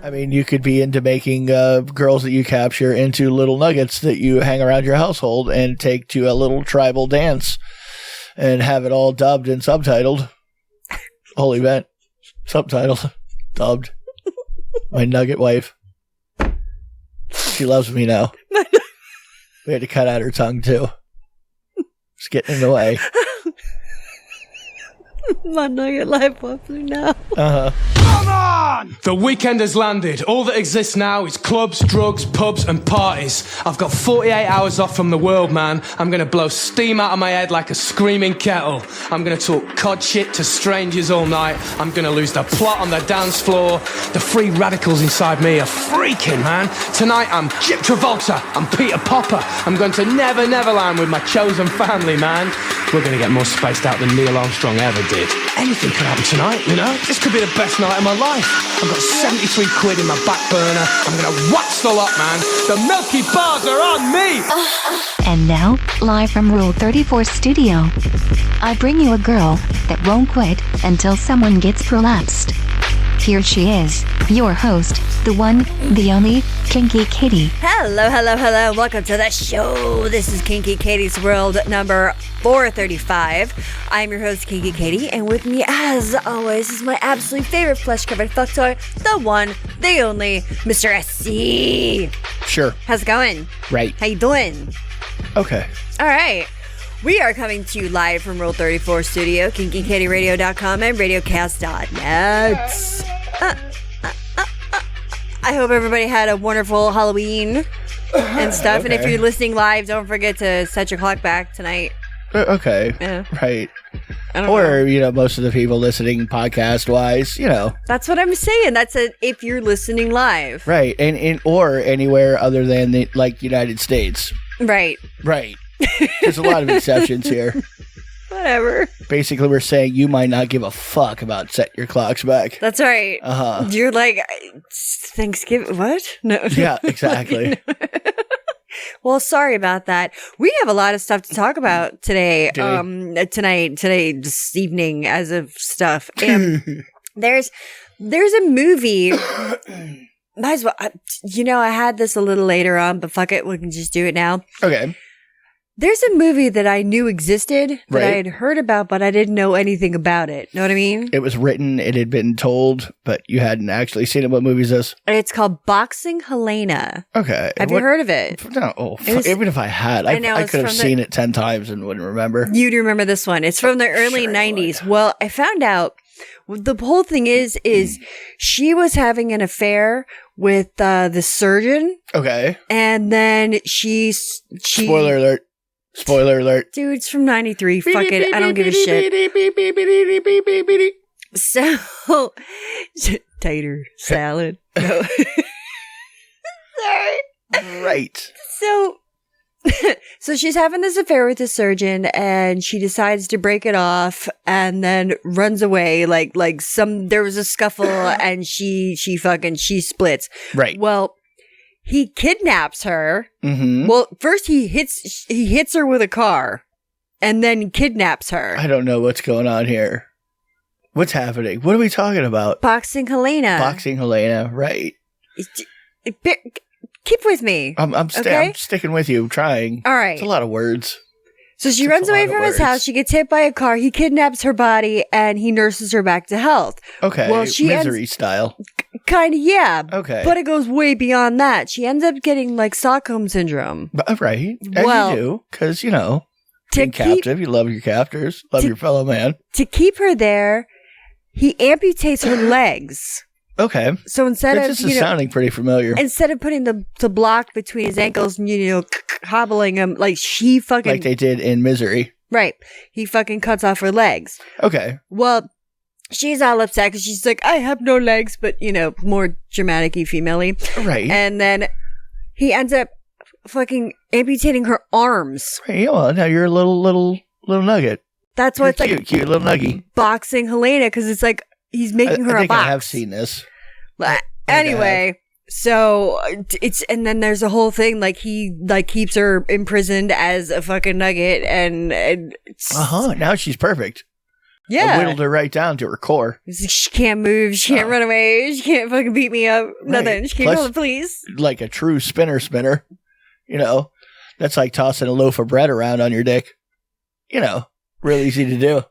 I mean, you could be into making girls that you capture into little nuggets that you hang around your household and take to a little tribal dance and have it all dubbed and subtitled. Whole event. Subtitled. Dubbed. My Nugget Wife. She loves me now. We had to cut out her tongue, too. It's getting in the way. My Nugget Life loves me now. Uh-huh. Come on! The weekend has landed. All that exists now is clubs, drugs, pubs, and parties. I've got 48 hours off from the world, man. I'm gonna blow steam out of my head like a screaming kettle. I'm gonna talk cod shit to strangers all night. I'm gonna lose the plot on the dance floor. The free radicals inside me are freaking, man. Tonight I'm 𝓚𝓸𝓻𝓵𝓭. I'm Peter Popper. I'm going to Never Neverland with my chosen family, man. We're gonna get more spaced out than Neil Armstrong ever did. Anything could happen tonight, you know? This could be the best night of my life. I've got 73 quid in my back burner. I'm gonna watch the lot, man. The Milky Bars are on me! And now, live from Rule 34 Studio, I bring you a girl that won't quit until someone gets prolapsed. Here she is, your host, the one, the only, Kinky Katie. Hello, hello, hello. Welcome to the show. This is Kinky Katie's World number 435. I'm your host, Kinky Katie, and with me, as always, is my absolute favorite flesh-covered fuck toy, the one, the only, Mr. SC. Sure. How's it going? Right. How you doing? Okay. All right. We are coming to you live from Rule 34 Studio, KinkyKatieRadio.com, and RadioCast.net. I hope everybody had a wonderful Halloween and stuff. Okay. And if you're listening live, don't forget to set your clock back tonight. Okay. Yeah. Right. I don't Or, know. you know, most of the people listening podcast-wise, you know. That's what I'm saying. That's if you're listening live. Right. And or anywhere other than, the, like, United States. Right. Right. There's a lot of exceptions here. Whatever. Basically, we're saying you might not give a fuck about set your clocks back. That's right. Uh-huh. You're like, Thanksgiving. What? No. Yeah, exactly. Well, sorry about that. We have a lot of stuff to talk about today. Do we? Today, this evening, as of stuff. And there's a movie. Might as well. I had this a little later on, but fuck it, we can just do it now. Okay. There's a movie that I knew existed that Right. I had heard about, but I didn't know anything about it. Know what I mean? It was written, it had been told, but you hadn't actually seen it. What movie is this? It's called Boxing Helena. Okay. Have you heard of it? No. It was- Even if I had, I know, it's could have from the- seen it 10 times and wouldn't remember. You'd remember this one. It's from the early Sure I 90s. would. Well, I found out the whole thing is she was having an affair with the surgeon, Okay. and then she Spoiler alert. Spoiler alert. Dude, it's from 93. Fuck it. I don't give a shit. So, tater salad. No. Sorry. Right. So she's having this affair with the surgeon, and she decides to break it off, and then runs away. There was a scuffle, and she splits. Right. Well, he kidnaps her. Mm-hmm. Well, first he hits her with a car, and then kidnaps her. I don't know what's going on here. What's happening? What are we talking about? Boxing Helena. Boxing Helena, right. Keep with me. I'm Okay? sticking with you. I'm trying. All right. It's a lot of words. So she It's runs a away lot of from his words. house. She gets hit by a car. He kidnaps her body, and he nurses her back to health. Okay. Well, she Misery style. Kind of, yeah. Okay. But it goes way beyond that. She ends up getting Stockholm syndrome. Right. As Well, you do. Because, you know, to being keep captive, you love your captors. Love your fellow man. to keep her there, he amputates her legs. Okay. So instead This is sounding pretty familiar. instead of putting the block between his ankles and hobbling him, she fucking Like they did in Misery. right, he fucking cuts off her legs. Okay. Well, she's all upset because she's like, I have no legs, but more dramatic-y, female-y. Right. And then he ends up fucking amputating her arms. Right. Well, now you're a little nugget. That's You're what's like cute little nuggy. Boxing Helena, because it's like he's making her I a think box. I have seen this. Anyway, so and then there's a whole thing he keeps her imprisoned as a fucking nugget, and Now she's perfect. Yeah. I whittled her right down to her core. She can't move. She can't run away. She can't fucking beat me up. Nothing. She can't call the police. Like a true spinner. You know, that's like tossing a loaf of bread around on your dick. You know, real easy to do.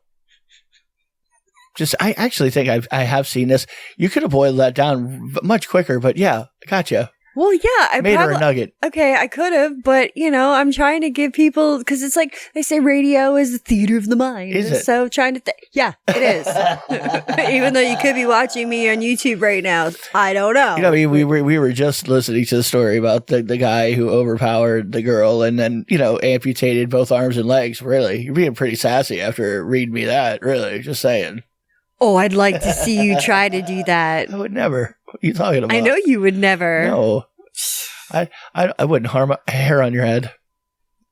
I actually think I have seen this. You could have boiled that down much quicker, but yeah, gotcha. Well, yeah, I made her a nugget. Okay, I could have, but I'm trying to give people, because it's like they say, radio is the theater of the mind. Is it? So trying to, yeah, it is. Even though you could be watching me on YouTube right now, I don't know. You know, we were just listening to the story about the guy who overpowered the girl and then amputated both arms and legs. Really, you're being pretty sassy after reading me that. Really, just saying. Oh, I'd like to see you try to do that. I would never. What are you talking about? I know you would never. No. I wouldn't harm a hair on your head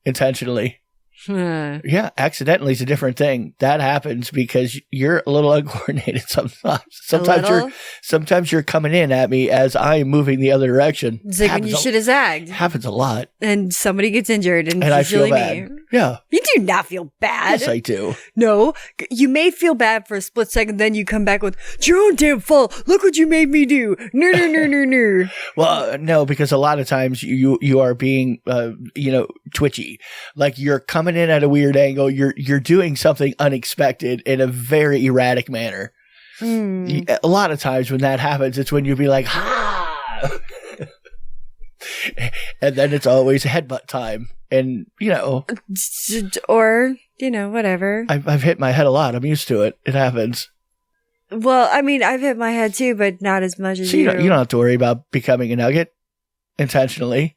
intentionally. Yeah, accidentally is a different thing. That happens because you're a little uncoordinated sometimes. Sometimes you're coming in at me as I'm moving the other direction. It's like when you should have zagged. Happens a lot. And somebody gets injured and I it's feel usually bad. me. Yeah. You do not feel bad. Yes, I do. No, you may feel bad for a split second, then you come back with, it's your own damn fault. Look what you made me do. No. Well, no, because a lot of times you are being, twitchy. Like you're coming in at a weird angle. You're doing something unexpected in a very erratic manner. A lot of times when that happens, it's when you'll be like, ha! And then it's always headbutt time. And, or, whatever. I've hit my head a lot. I'm used to it. It happens. Well, I mean, I've hit my head too, but not as much as so you. You don't have to worry about becoming a nugget intentionally.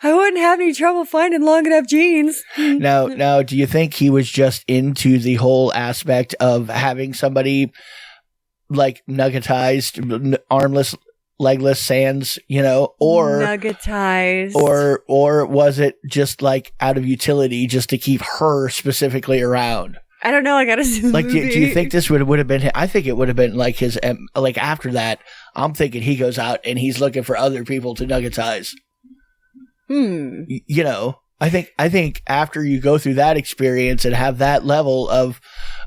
I wouldn't have any trouble finding long enough jeans. Now, do you think he was just into the whole aspect of having somebody like nuggetized, armless, legless sans, or nuggetized, or was it just like out of utility just to keep her specifically around? I don't know. I gotta see the like. Do movie. you think this would have been? I think it would have been like his. Like after that, I'm thinking he goes out and he's looking for other people to nuggetize. I think after you go through that experience and have that level of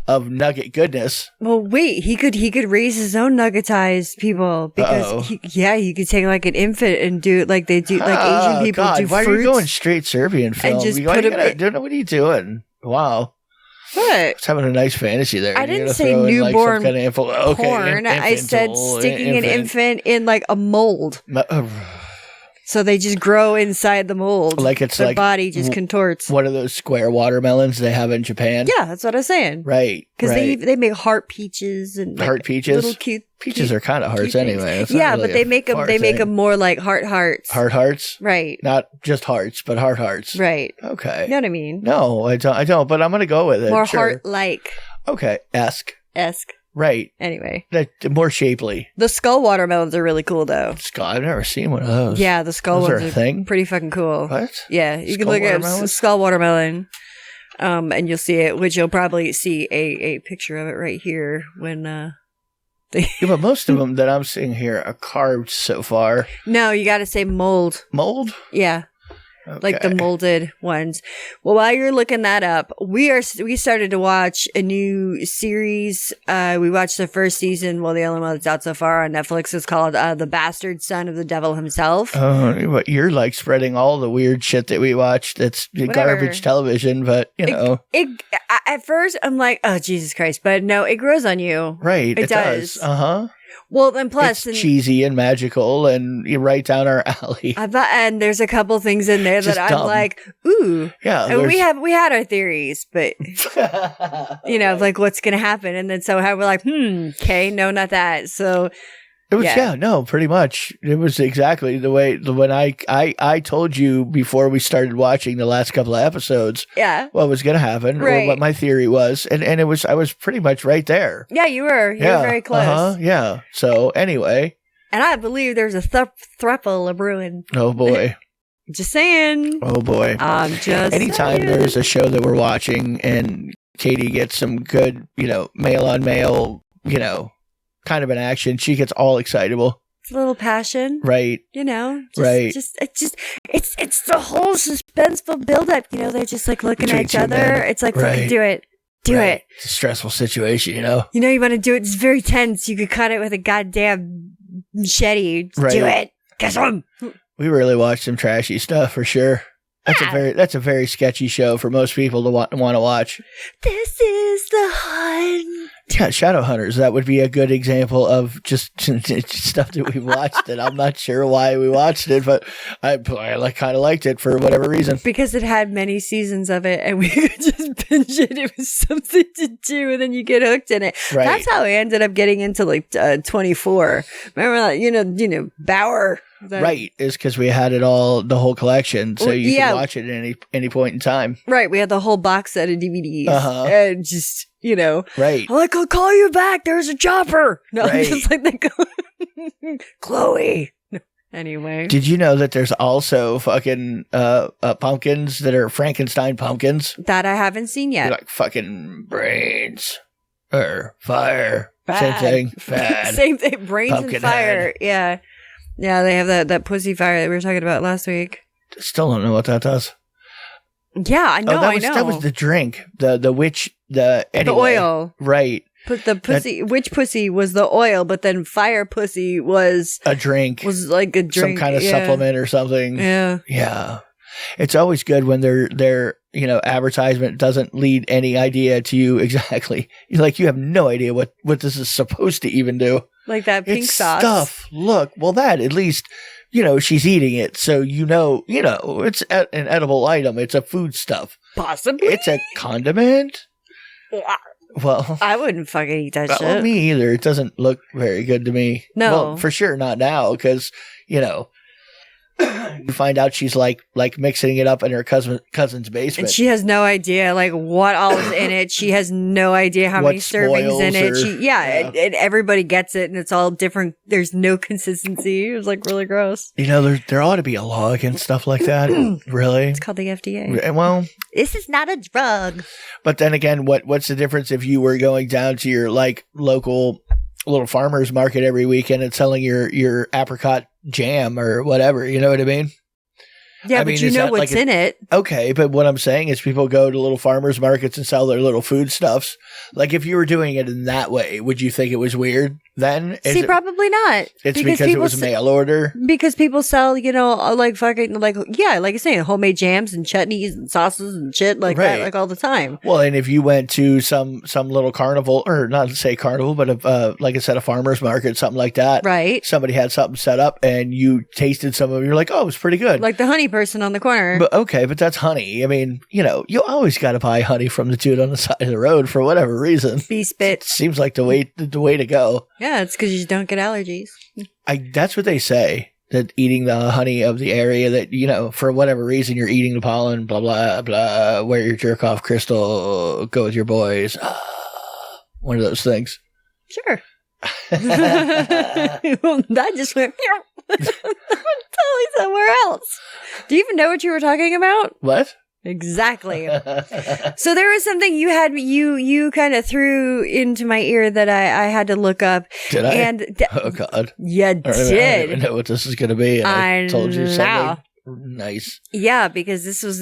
nugget goodness. Well, wait, he could raise his own nuggetized people because he could take like an infant and do it like they do, like Asian people do. Why fruits are you going straight Serbian film? and just what are you doing? Wow. What? I was having a nice fantasy there. I didn't say newborn like porn. I said sticking an infant in like a mold. So they just grow inside the mold. Like it's their like body just contorts. One of those square watermelons they have in Japan. Yeah, that's what I was saying. Right. Because they make heart peaches and heart peaches. Little cute peaches are kind of hearts anyway. But they make them more like hearts. Hearts. Right. Not just hearts, but hearts. Right. Okay. You know what I mean? No, I don't. But I'm gonna go with it. More sure. heart-like. Okay. Esque. Right. Anyway. More shapely. The skull watermelons are really cool, though. Skull? I've never seen one of those. Yeah, the skull those ones are a thing? Pretty fucking cool. What? Yeah, you can look at skull watermelon, and you'll see it, which you'll probably see a picture of it right here when but most of them that I'm seeing here are carved so far. No, you got to say mold. Mold? Yeah. Okay. Like the molded ones. Well, while you're looking that up, we started to watch a new series. We watched the first season. Well, the only one that's out so far on Netflix is called The Bastard Son of the Devil Himself. Oh, but you're like spreading all the weird shit that we watch. That's garbage television, but at first I'm like, oh, Jesus Christ. But no, it grows on you. Right. It does. Uh-huh. Well, then plus it's cheesy and magical and you're right down our alley. And there's a couple things in there that I'm like, ooh. Yeah. And we had our theories, but like what's gonna happen. And then so we're like, okay, no, not that. So it was pretty much. It was exactly the way when I told you before we started watching the last couple of episodes what was gonna happen or what my theory was. And I was pretty much right there. Yeah, you were. You were very close. Yeah. So anyway. And I believe there's a 𝓚𝓵𝓻𝓵𝓭 brewing. Oh boy. Just saying. Oh boy. I'm just Anytime saying. there's a show that we're watching and Katie gets some good, male on male, kind of an action, she gets all excitable. It's a little passion. Right. You know, Right. It's the whole suspenseful buildup. You know, they're just like looking at each other. It's like, fucking do it. Do it. It's a stressful situation, you know? You know, you want to do it. It's very tense. You could cut it with a goddamn machete. Right. Do it. Guess what? We really watched some trashy stuff for sure. That's a very sketchy show for most people to want to watch. This is the hunt. Yeah, Shadowhunters. That would be a good example of just stuff that we watched, and I'm not sure why we watched it, but I kind of liked it for whatever reason. Because it had many seasons of it, and we could just binge it. It was something to do, and then you get hooked in it. Right. That's how I ended up getting into like 24. Remember that? You know, Bauer. Right, is because we had it all, the whole collection, so you could watch it at any point in time. Right, we had the whole box set of DVDs, and just, you know, right. I'm like, I'll call you back. There's a chopper. No, right. I'm just like, Chloe. No. Anyway, did you know that there's also fucking pumpkins that are Frankenstein pumpkins? That I haven't seen yet. They're like fucking brains or fire. Bad. Same thing. Bad. Same thing. Brains Pumpkin and fire. head. Yeah. Yeah, they have that pussy fire that we were talking about last week. Still don't know what that does. Yeah, I know. That was the drink. The witch. Anyway. The oil. Right. But the pussy, witch pussy was the oil, but then fire pussy was a drink. Was like a drink. Some kind of supplement or something. Yeah. Yeah. It's always good when their advertisement doesn't lead any idea to you exactly. You have no idea what this is supposed to even do. Like that pink sauce. Stuff. Look, well, that at least, she's eating it. So, it's an edible item. It's a food stuff. Possibly. It's a condiment. Well, I wouldn't fucking eat that shit. Well, me either. It doesn't look very good to me. No. Well, for sure not now because, you find out she's like mixing it up in her cousin's basement. And she has no idea what all is in it. She has no idea how many servings in it. And everybody gets it and it's all different. There's no consistency. It was really gross. There ought to be a law against stuff like that. Really? It's called the FDA. Well, this is not a drug. But then again, what's the difference if you were going down to your local little farmer's market every weekend and selling your apricot jam or whatever, you know what I mean? Yeah, but you know what's in it. Okay, but what I'm saying is people go to little farmers markets and sell their little foodstuffs. If you were doing it in that way, would you think it was weird then? Probably not. It's because it was mail order? Because people sell, like you say, homemade jams and chutneys and sauces and shit that, all the time. Well, and if you went to some little carnival, or not to say carnival, but like I said, a farmer's market, something like that. Right. Somebody had something set up and you tasted some of it, you're like, oh, it was pretty good. Like the honey person on the corner. But that's honey. I mean, you always got to buy honey from the dude on the side of the road for whatever reason. Bee spit. It seems like the way to go. Yeah, it's because you just don't get allergies. That's what they say, that eating the honey of the area that, for whatever reason, you're eating the pollen, blah, blah, blah, wear your jerk off crystal, go with your boys. One of those things. Sure. That just went totally somewhere else. Do you even know what you were talking about? What? Exactly. So there was something you kind of threw into my ear that I had to look up. Did I? Oh God. You did. I don't even know what this is going to be. And I told you something. Nice. Yeah, because this was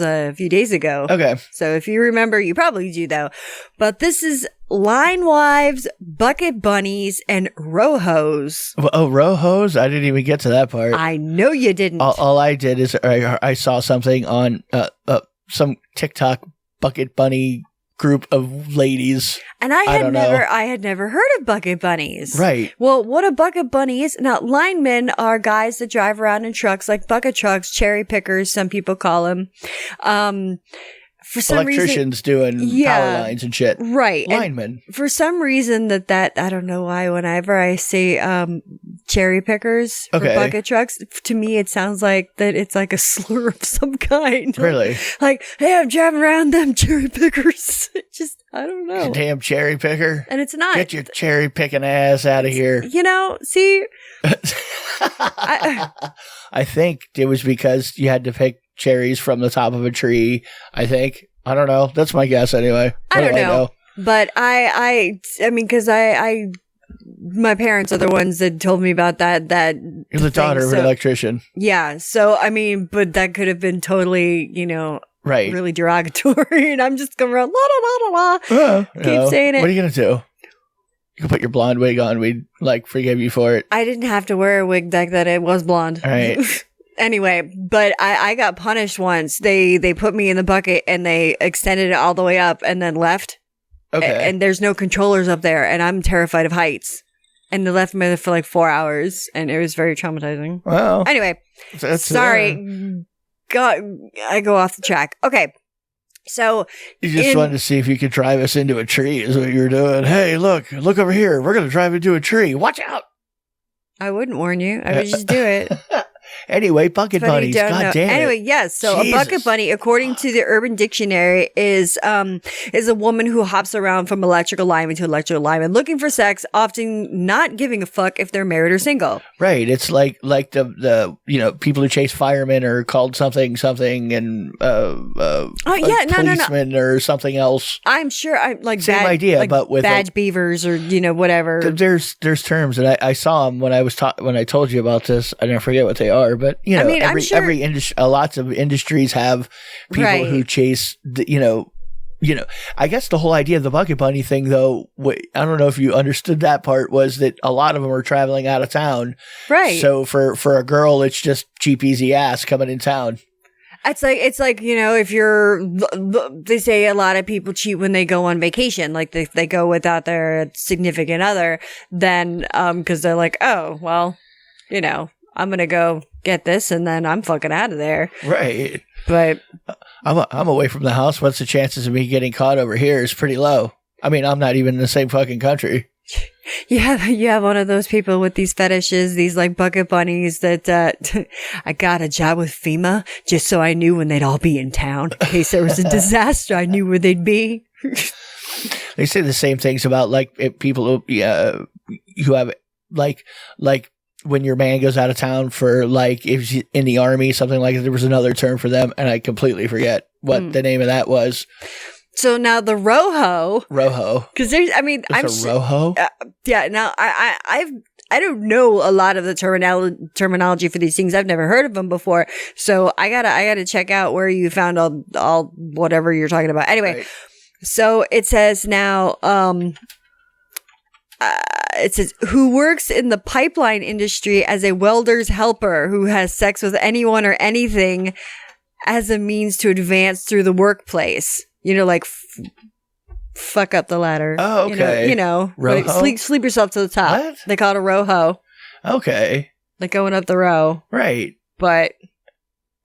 a few days ago. Okay. So if you remember, you probably do though. But this is Line Wives, Bucket Bunnies, and Rojos. Oh, Rojos? I didn't even get to that part. I know you didn't. All I did is I saw something on some TikTok bucket bunny group of ladies. And I had never heard of bucket bunnies. Right. Well, what a bucket bunny is. Now, linemen are guys that drive around in trucks, like bucket trucks, cherry pickers, some people call them. For some electricians doing power lines and shit. Right. Linemen. And for some reason that I don't know why, whenever I say cherry pickers for bucket trucks, to me it sounds like that it's like a slur of some kind. Really? Like, hey, I'm driving around them cherry pickers. I don't know. Damn cherry picker. And it's not. Get your cherry picking ass out of here. See. I think it was because you had to pick cherries from the top of a tree. I think. I don't know. That's my guess anyway. I don't know. But I mean, because I my parents are the ones that told me about that. You're the daughter of an electrician. Yeah. So, I mean, but that could have been totally, right, really derogatory. And I'm just going around, la, la, la, la, keep saying it. What are you going to do? You can put your blonde wig on. We'd forgive you for it. I didn't have to wear a wig back then. It was blonde. All right. Anyway, but I got punished once. They put me in the bucket and they extended it all the way up and then left. Okay. And there's no controllers up there, and I'm terrified of heights. And they left me there for 4 hours, and it was very traumatizing. Well. Anyway, sorry. I go off the track. Okay. So you just wanted to see if you could drive us into a tree is what you were doing. Hey, look over here. We're going to drive into a tree. Watch out. I wouldn't warn you. I would just do it. Anyway, bucket bunnies. God damn it. Anyway, yes. So Jesus. A bucket bunny, according to the Urban Dictionary, is a woman who hops around from electrical lineman to electrical lineman, looking for sex, often not giving a fuck if they're married or single. Right. It's like the people who chase firemen are called something and policemen or something else. I'm sure I'm same idea, but with badge beavers or whatever. There's terms, and I saw them when I told you about this. I don't forget what they are, but every industry, lots of industries have people who chase I guess the whole idea of the bucket bunny thing, though, I don't know if you understood that part, was that a lot of them are traveling out of town. Right. So for a girl, it's just cheap, easy ass coming in town. It's like if they say a lot of people cheat when they go on vacation, like they go without their significant other, then because they're like, oh well, I'm gonna go get this and then I'm fucking out of there. Right. But I'm away from the house. What's the chances of me getting caught over here is pretty low. I mean, I'm not even in the same fucking country. You have one of those people with these fetishes, these bucket bunnies that I got a job with FEMA just so I knew when they'd all be in town. In case there was a disaster, I knew where they'd be. They say the same things about people who have when your man goes out of town for if he's in the army, something like that. There was another term for them, and I completely forget what the name of that was. So now the roho, because there's, I'm roho. Yeah. Now I don't know a lot of the terminology for these things. I've never heard of them before, so I gotta check out where you found all whatever you're talking about. Anyway, right. So it says now, it says, who works in the pipeline industry as a welder's helper who has sex with anyone or anything as a means to advance through the workplace. Fuck up the ladder. Oh, okay. Sleep yourself to the top. What? They call it a roho. Okay. Like going up the row. Right. But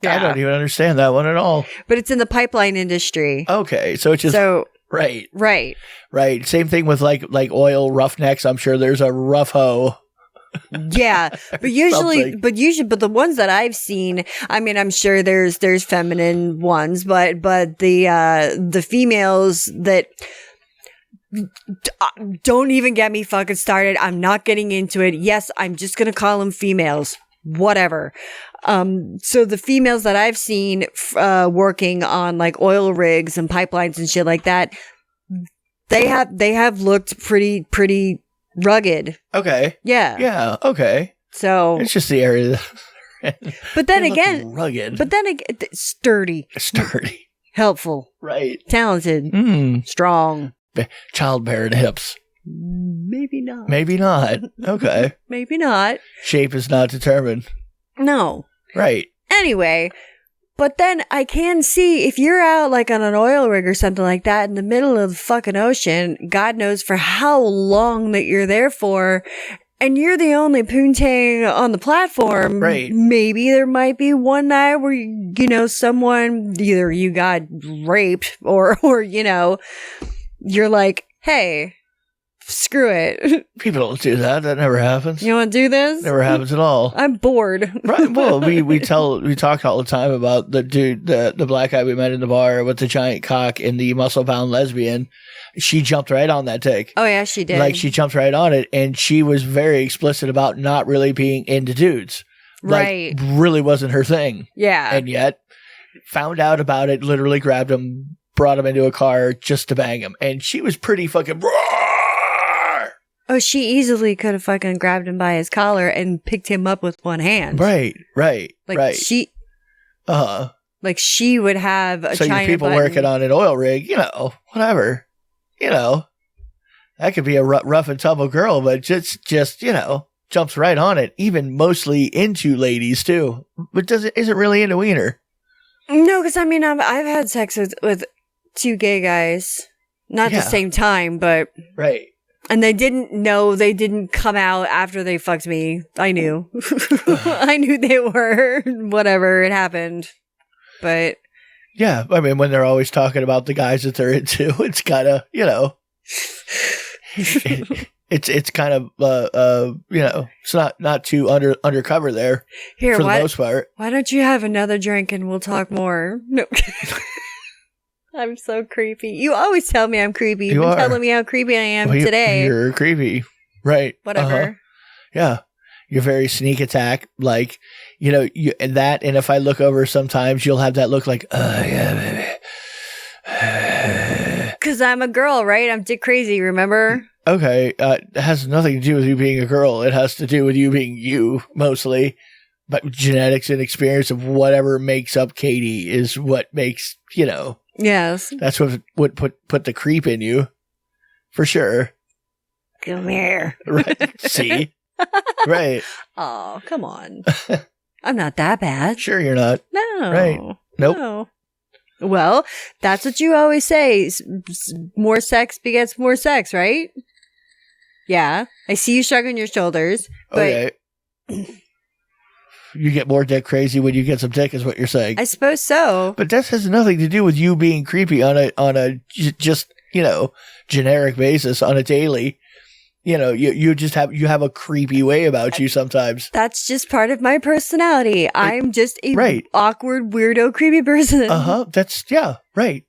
yeah. I don't even understand that one at all. But it's in the pipeline industry. Okay. So it's just... Right. Same thing with like oil roughnecks. I'm sure there's a rough hoe. Yeah, but the ones that I've seen, I mean, I'm sure there's feminine ones, but the females that don't even get me fucking started. I'm not getting into it. Yes, I'm just gonna call them females. Whatever. So the females that I've seen working on oil rigs and pipelines and shit like that, they have looked pretty rugged. Okay. Yeah. Yeah. Okay. So it's just the area. But then again, rugged. But then again, sturdy, helpful, right? Talented, strong, childbearing hips. Maybe not. Okay. Maybe not. Shape is not determined. No. Right. Anyway, but then I can see if you're out on an oil rig or something like that in the middle of the fucking ocean, God knows for how long that you're there for, and you're the only poontang on the platform. Right. Maybe there might be one night where, someone, either you got raped or you're like, hey, screw it. People don't do that. That never happens. You want to do this? Never happens at all. I'm bored. Right. Well, we talk all the time about the dude, the black guy we met in the bar with the giant cock and the muscle-bound lesbian. She jumped right on that dick. Oh yeah, she did. She jumped right on it, and she was very explicit about not really being into dudes. Right. Really wasn't her thing. Yeah. And yet, found out about it, literally grabbed him, brought him into a car just to bang him. And she was pretty fucking... Oh, she easily could have fucking grabbed him by his collar and picked him up with one hand. Right. Like she would have a so China your people button. working on an oil rig, whatever, that could be a rough and tumble girl, but just jumps right on it. Even mostly into ladies too, but isn't really into wiener. No, because I mean, I've had sex with two gay guys, not at the same time, but right. And they didn't come out after they fucked me. I knew. I knew they were. Whatever, it happened. But. Yeah, I mean, when they're always talking about the guys that they're into, it's kind of, it's kind of, it's not too undercover there here, for the most part. Why don't you have another drink and we'll talk more? No. I'm so creepy. You always tell me I'm creepy. You've been telling me how creepy I am today. You're creepy. Right. Whatever. Uh-huh. Yeah. You're very sneak attack. Like, and if I look over sometimes, you'll have that look like, yeah, baby. Because I'm a girl, right? I'm dick crazy, remember? Okay. It has nothing to do with you being a girl. It has to do with you being you, mostly. But genetics and experience of whatever makes up Katie is what makes, Yes. That's what put the creep in you. For sure. Come here. Right. See? Right. Oh, come on. I'm not that bad. Sure you're not. No. Right. Nope. No. Well, that's what you always say. More sex begets more sex, right? Yeah. I see you shrugging your shoulders. But okay. You get more dick crazy when you get some dick, is what you're saying. I suppose so. But that has nothing to do with you being creepy on a just generic basis on a daily. You just have a creepy way about you sometimes. That's just part of my personality. I'm just a awkward, weirdo, creepy person. That's right.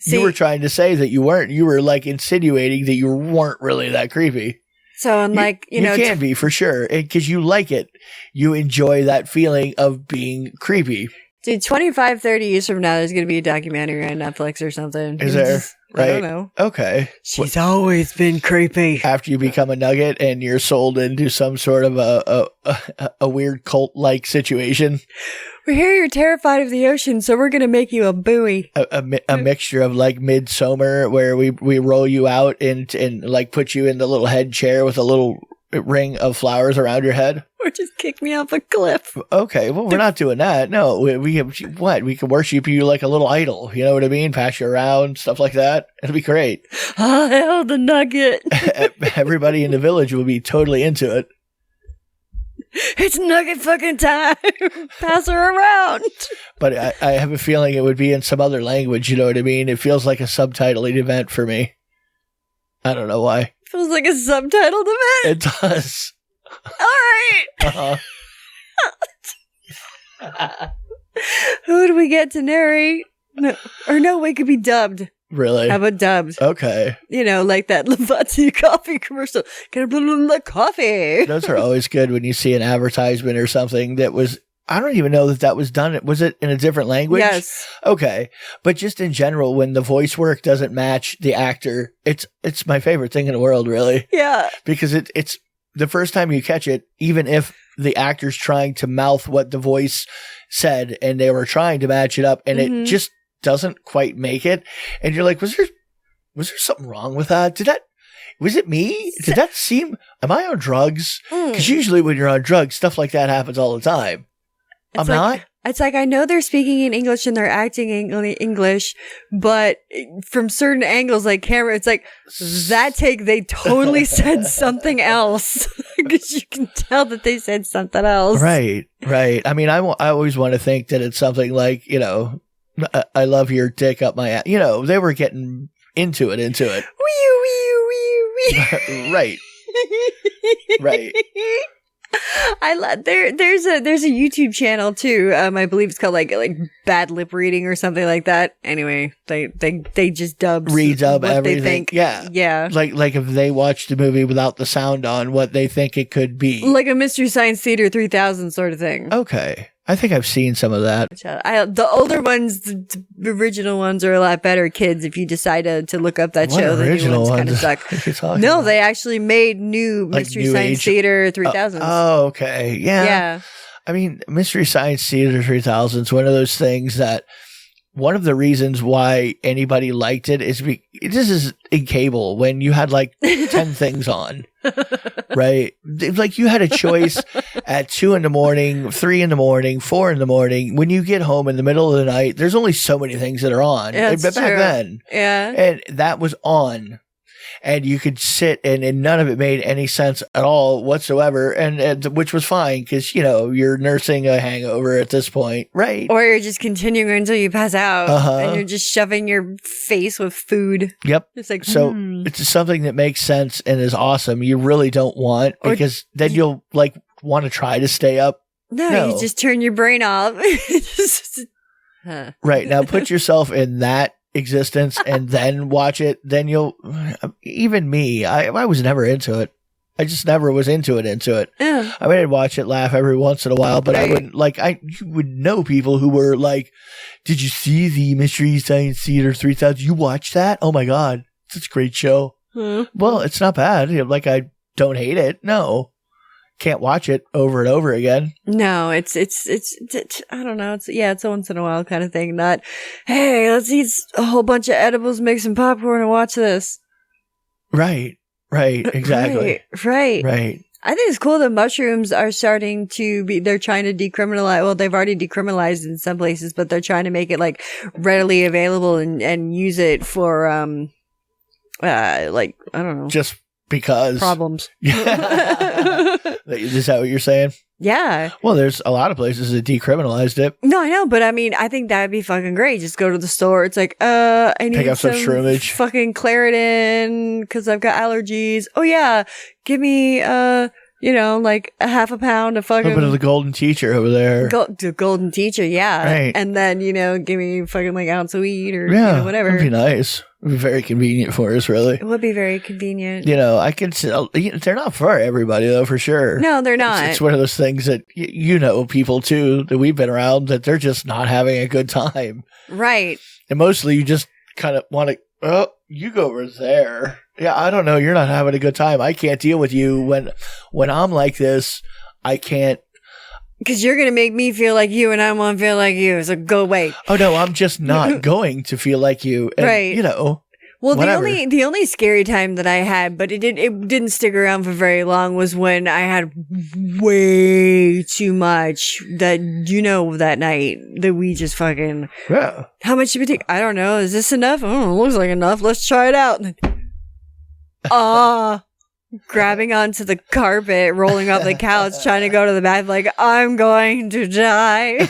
See, you were trying to say that you weren't. You were like insinuating that you weren't really that creepy. So I'm you can be for sure because you like it. You enjoy that feeling of being creepy. Dude, 25, 30 years from now, there's going to be a documentary on Netflix or somthing. Is there? Right. I don't know. Okay. She's always been creepy. After you become a nugget and you're sold into some sort of a weird cult-like situation. We hear you're terrified of the ocean, so we're going to make you a buoy. A mixture of like Midsummer, where we roll you out and like put you in the little head chair with a little ring of flowers around your head. Or just kick me off a cliff. Okay, well, we're not doing that. No, we can worship you like a little idol. You know what I mean? Pass you around, stuff like that. It'll be great. Oh, hell, the nugget. Everybody in the village will be totally into it. It's nugget fucking time. Pass her around. But I have a feeling it would be in some other language. You know what I mean? It feels like a subtitled event for me. I don't know why. Feels like a subtitled event. It does. All right. Who do we get to narrate? No, it could be dubbed. Really? How about dubbed? Okay. Like that 𝓚𝓲𝓷𝓴𝓂 coffee commercial. Get a coffee. Those are always good when you see an advertisement or something that was, I don't even know that was done. Was it in a different language? Yes. Okay. But just in general, when the voice work doesn't match the actor, it's my favorite thing in the world, really. Yeah. Because it's the first time you catch it, even if the actor's trying to mouth what the voice said and they were trying to match it up and it just doesn't quite make it. And you're like, was there something wrong with that? Was it me? Did that seem, am I on drugs? Because usually when you're on drugs, stuff like that happens all the time. I'm not. It's like, I know they're speaking in English and they're acting in English, but from certain angles, like camera, it's like that take, they totally said something else because you can tell that they said something else. Right. I mean, I always want to think that it's something like, I love your dick up my ass. They were getting into it. Right. Right. I love there's a YouTube channel too. I believe it's called like bad lip reading or something like that. Anyway, they just redub everything. They think. Yeah. Like if they watched the movie without the sound on, what they think it could be. Like a Mystery Science Theater 3000 sort of thing. Okay. I think I've seen some of that. The older ones, the original ones are a lot better. Kids, if you decide to look up that What show, the new original ones kind of ones suck. are you talking No, about? they actually made new Like Mystery New Science Age? Theater 3000s. Oh, okay. Yeah. Yeah. I mean, Mystery Science Theater 3000 is one of those things that one of the reasons why anybody liked it is this is in cable when you had like 10 things on, right? Like you had a choice at 2 a.m, 3 a.m, 4 a.m. When you get home in the middle of the night, there's only so many things that are on. Yeah, that's But back true. then, Yeah. and that was on. And you could sit and none of it made any sense at all whatsoever. And which was fine because, you're nursing a hangover at this point. Right. Or you're just continuing until you pass out Uh-huh. and you're just shoving your face with food. Yep. It's like, So it's something that makes sense and is awesome. You really don't want because then you'll like want to try to stay up. No, you just turn your brain off. Right. Now put yourself in that existence and then watch it. Then even me, I was never into it. I just never was into it. Yeah. I mean, I'd watch it, laugh every once in a while, but I wouldn't you would know people who were like, did you see the Mystery Science Theater 3000? You watched that? Oh my God. It's such a great show. Well, it's not bad. Like I don't hate it. No. Can't watch it over and over again. No, it's I don't know. It's a once in a while kind of thing. Not, hey, let's eat a whole bunch of edibles, make some popcorn, and watch this. Right. Exactly. Right. I think it's cool that mushrooms are starting to be, they're trying to decriminalize. Well, they've already decriminalized in some places, but they're trying to make it like readily available and use it for, like, I don't know. Just because. Problems. Is that what you're saying? Yeah. Well, there's a lot of places that decriminalized it. No, I know, but I mean, I think that'd be fucking great. Just go to the store. It's like, I need Pick up some shroomage. Fucking 𝓚𝓸𝓻𝓵𝓿 because I've got allergies. Oh yeah, give me like a half a pound of A fucking. little bit of the golden teacher over there. The golden teacher, yeah. Right. And then give me fucking like ounce of weed or Yeah, whatever. That'd be nice. It'd be very convenient for us, really. It would be very convenient. I can tell. They're not for everybody, though, for sure. No, they're not. It's one of those things that people too that we've been around that they're just not having a good time. Right. And mostly you just kind of want to. Oh, you go over there. Yeah, I don't know. You're not having a good time. I can't deal with you when I'm like this. I can't. Because you're going to make me feel like you and I want to feel like you. So go away. Oh, no, I'm just not going to feel like you. And, Right. Well, whatever. the only scary time that I had, but it didn't stick around for very long, was when I had way too much that, that night that we just fucking. Yeah. How much did we take? I don't know. Is this enough? Oh, it looks like enough. Let's try it out. Grabbing onto the carpet, rolling off the couch, trying to go to the bathroom, like, I'm going to die.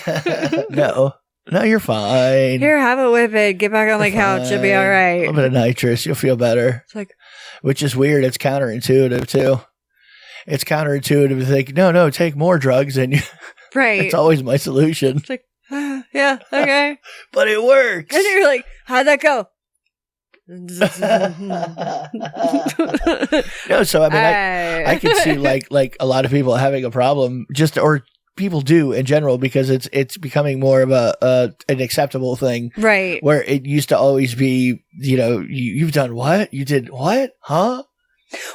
No, you're fine. Here, have a whippet. Get back on the couch. You'll be all A right. little bit of nitrous, you'll feel better. It's like, Which is weird. It's counterintuitive too. It's counterintuitive to think, no, take more drugs, and right. it's always my solution. It's like, yeah, okay. But it works. And you're like, how'd that go? No, so I mean, I can see like a lot of people having a problem, or people do in general, because it's becoming more of an acceptable thing, right? Where it used to always be, you've done what? You did what? Huh?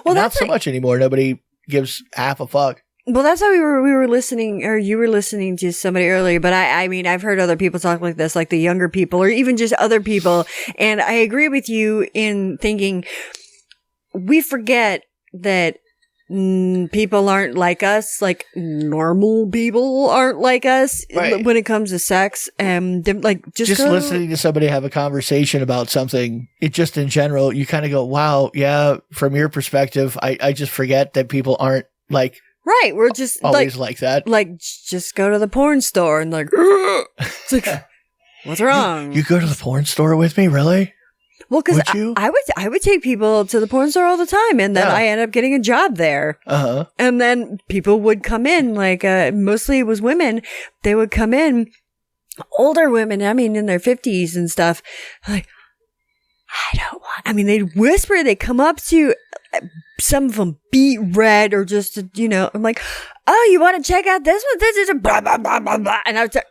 Well, not that's so much anymore. Nobody gives half a fuck. Well, that's how we were listening, or you were listening to somebody earlier, but I mean, I've heard other people talk like this, like the younger people, or even just other people. And I agree with you in thinking we forget that people aren't like us, like normal people aren't like us, right, when it comes to sex. And like just listening to somebody have a conversation about something, it just in general, you kind of go, wow, yeah, from your perspective, I just forget that people aren't like, right, we're just always like that. Like, just go to the porn store and like, it's like, what's wrong? You go to the porn store with me, really? Well, because I would take people to the porn store all the time, and then I end up getting a job there. And then people would come in, like mostly it was women. They would come in, older women. I mean, in their 50s and stuff. Like, I don't want. I mean, they'd whisper. They come up to some of them beet red or just, I'm like, oh, you want to check out this one? This is a blah, blah, blah, blah, blah. And I was like,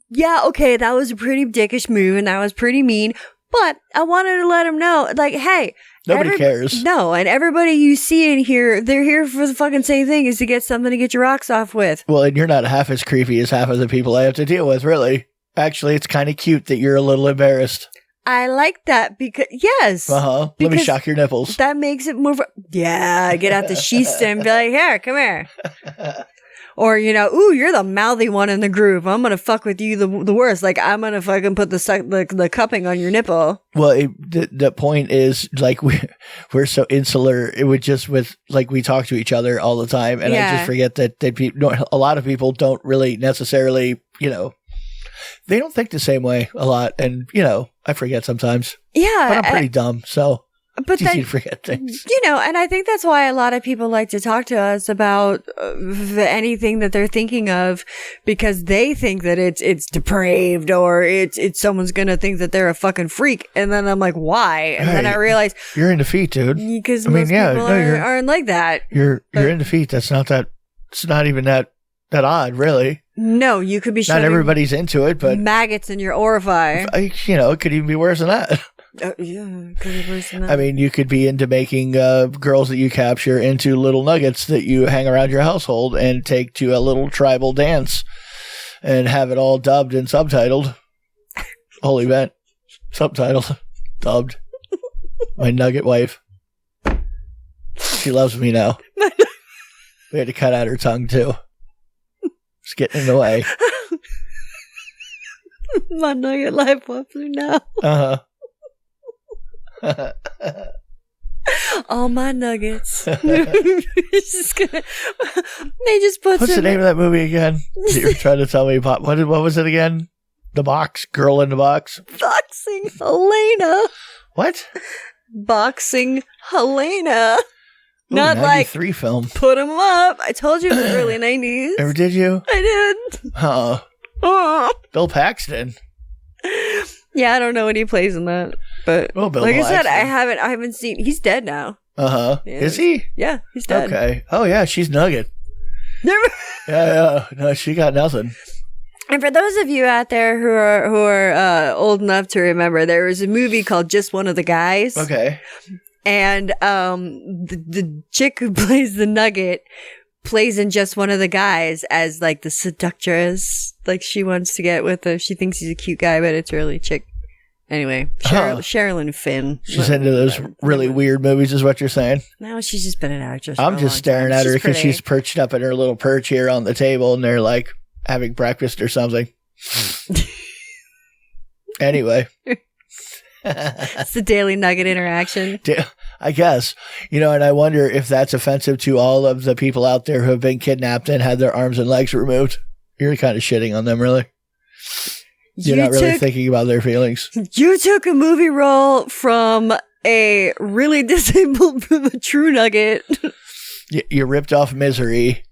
yeah, okay, that was a pretty dickish move and that was pretty mean. But I wanted to let him know, like, hey. Nobody cares. No, and everybody you see in here, they're here for the fucking same thing, is to get something to get your rocks off with. Well, and you're not half as creepy as half of the people I have to deal with, really. Actually, it's kind of cute that you're a little embarrassed. I like that because, yes. Uh-huh. Let me shock your nipples. That makes it more, yeah, get out the sheath and be like, here, come here. Or, ooh, you're the mouthy one in the group. I'm going to fuck with you the worst. Like, I'm going to fucking put the cupping on your nipple. Well, the point is, like, we're so insular. It would just we talk to each other all the time. And I just forget that a lot of people don't really necessarily, they don't think the same way a lot. And, I forget sometimes. Yeah. But I'm pretty dumb, so. But it's easy to forget things. And I think that's why a lot of people like to talk to us about anything that they're thinking of, because they think that it's depraved or it's someone's gonna think that they're a fucking freak. And then I'm like, why? And then I realize you're into feet, dude. Because most people aren't like that. You're into feet. That's not that. It's not even that odd, really. No, you could be. Not everybody's into it, but maggots in your orifice. It could even be worse than that. Yeah, could be worse than that. I mean, you could be into making girls that you capture into little nuggets that you hang around your household and take to a little tribal dance and have it all dubbed and subtitled. Whole event. Subtitled. Dubbed. My Nugget Wife. She loves me now. We had to cut out her tongue, too. It's getting in the way. My Nugget Life loves me now. Uh-huh. All my nuggets. Just gonna, they just put. What's the name of that movie again? You were trying to tell me about what was it again? The Box, Girl in the Box. Boxing Helena. What? Boxing Helena. Ooh, not 93 like film. Put 'em up. I told you it was early 90s. Ever did you? I did. Bill Paxton. Yeah, I don't know what he plays in that, but Bill like I said, Paxton. I haven't seen. He's dead now. Yeah, is he? Yeah, he's dead. Okay. Oh yeah, she's Nugget. Yeah. No, she got nothing. And for those of you out there who are old enough to remember, there was a movie called Just One of the Guys. Okay. And the chick who plays the Nugget plays in Just One of the Guys as like the seductress. Like she wants to get with him. She thinks he's a cute guy, but it's really a chick. Anyway, Sherilyn Finn. She's into those really weird movies, is what you're saying? No, she's just been an actress. I'm just staring at her because she's perched up in her little perch here on the table, and they're like having breakfast or something. Anyway. It's the daily Nugget interaction. I guess. And I wonder if that's offensive to all of the people out there who have been kidnapped and had their arms and legs removed. You're kind of shitting on them, really. You're not really thinking about their feelings. You took a movie role from a really disabled true nugget. You ripped off Misery.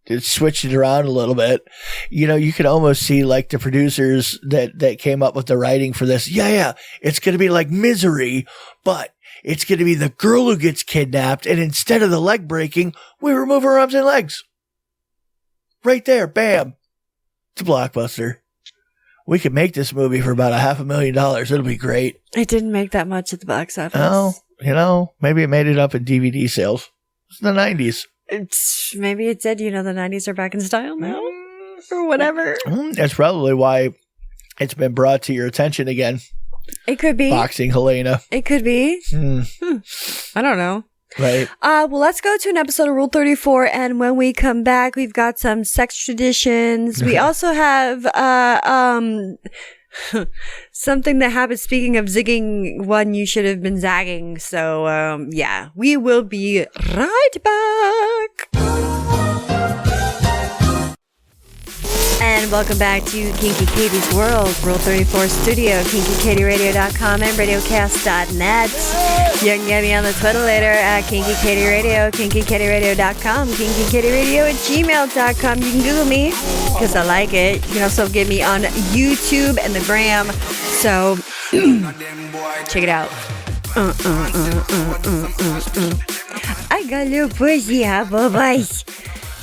It switched it around a little bit. You could almost see like the producers that came up with the writing for this. Yeah. It's going to be like Misery, but it's going to be the girl who gets kidnapped. And instead of the leg breaking, we remove her arms and legs. Right there. Bam. It's a blockbuster. We could make this movie for about $500,000. It'll be great. It didn't make that much at the box office. Oh, maybe it made it up in DVD sales. It's the 90s. Maybe it did. The 90s are back in style now. Or whatever. That's probably why it's been brought to your attention again. It could be. Boxing Helena. It could be. I don't know. Right. Well, let's go to an episode of Rule 34, and when we come back, we've got some sex traditions. We also have something that happened. Speaking of zigging, one you should have been zagging. So, yeah, we will be right back. And welcome back to Kinky Katie's World, Rule 34 Studio, KinkyKatieRadio.com and RadioCast.net. You can get me on the Twitter later at Kinky Katie Radio, KinkyKatieRadio.com, KinkyKatieRadio@gmail.com. You can Google me because I like it. You can also get me on YouTube and the Gram. So check it out. I got your pussy, boys.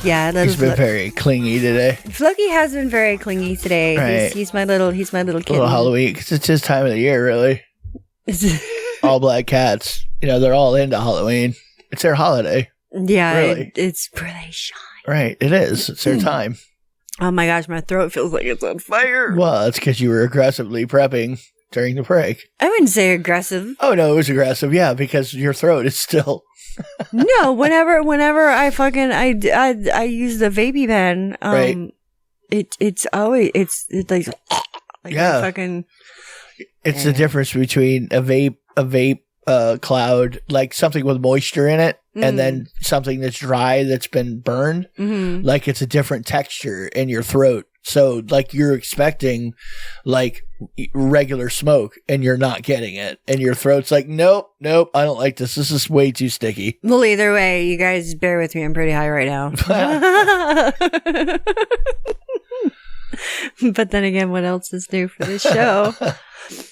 Yeah, He's been very clingy today. Floki has been very clingy today. Right. He's my little kid. Little Halloween, 'cause it's his time of the year, really. All black cats. You know, they're all into Halloween. It's their holiday. Yeah, Really. it's pretty shy. Right, it is. It's their time. Oh my gosh, my throat feels like it's on fire. Well, it's because you were aggressively prepping during the break. I wouldn't say aggressive. Oh, no, it was aggressive. Yeah, because your throat is still... No, whenever I fucking I use the vapey pen, Right. it's always it's like Yeah. fucking. It's the difference between a vape cloud, like something with moisture in it, and then something that's dry that's been burned. Mm-hmm. Like it's a different texture in your throat. So like you're expecting like regular smoke and you're not getting it. And your throat's like, nope, I don't like this. This is way too sticky. Well, either way, you guys bear with me. I'm pretty high right now. But then again, what else is new for this show?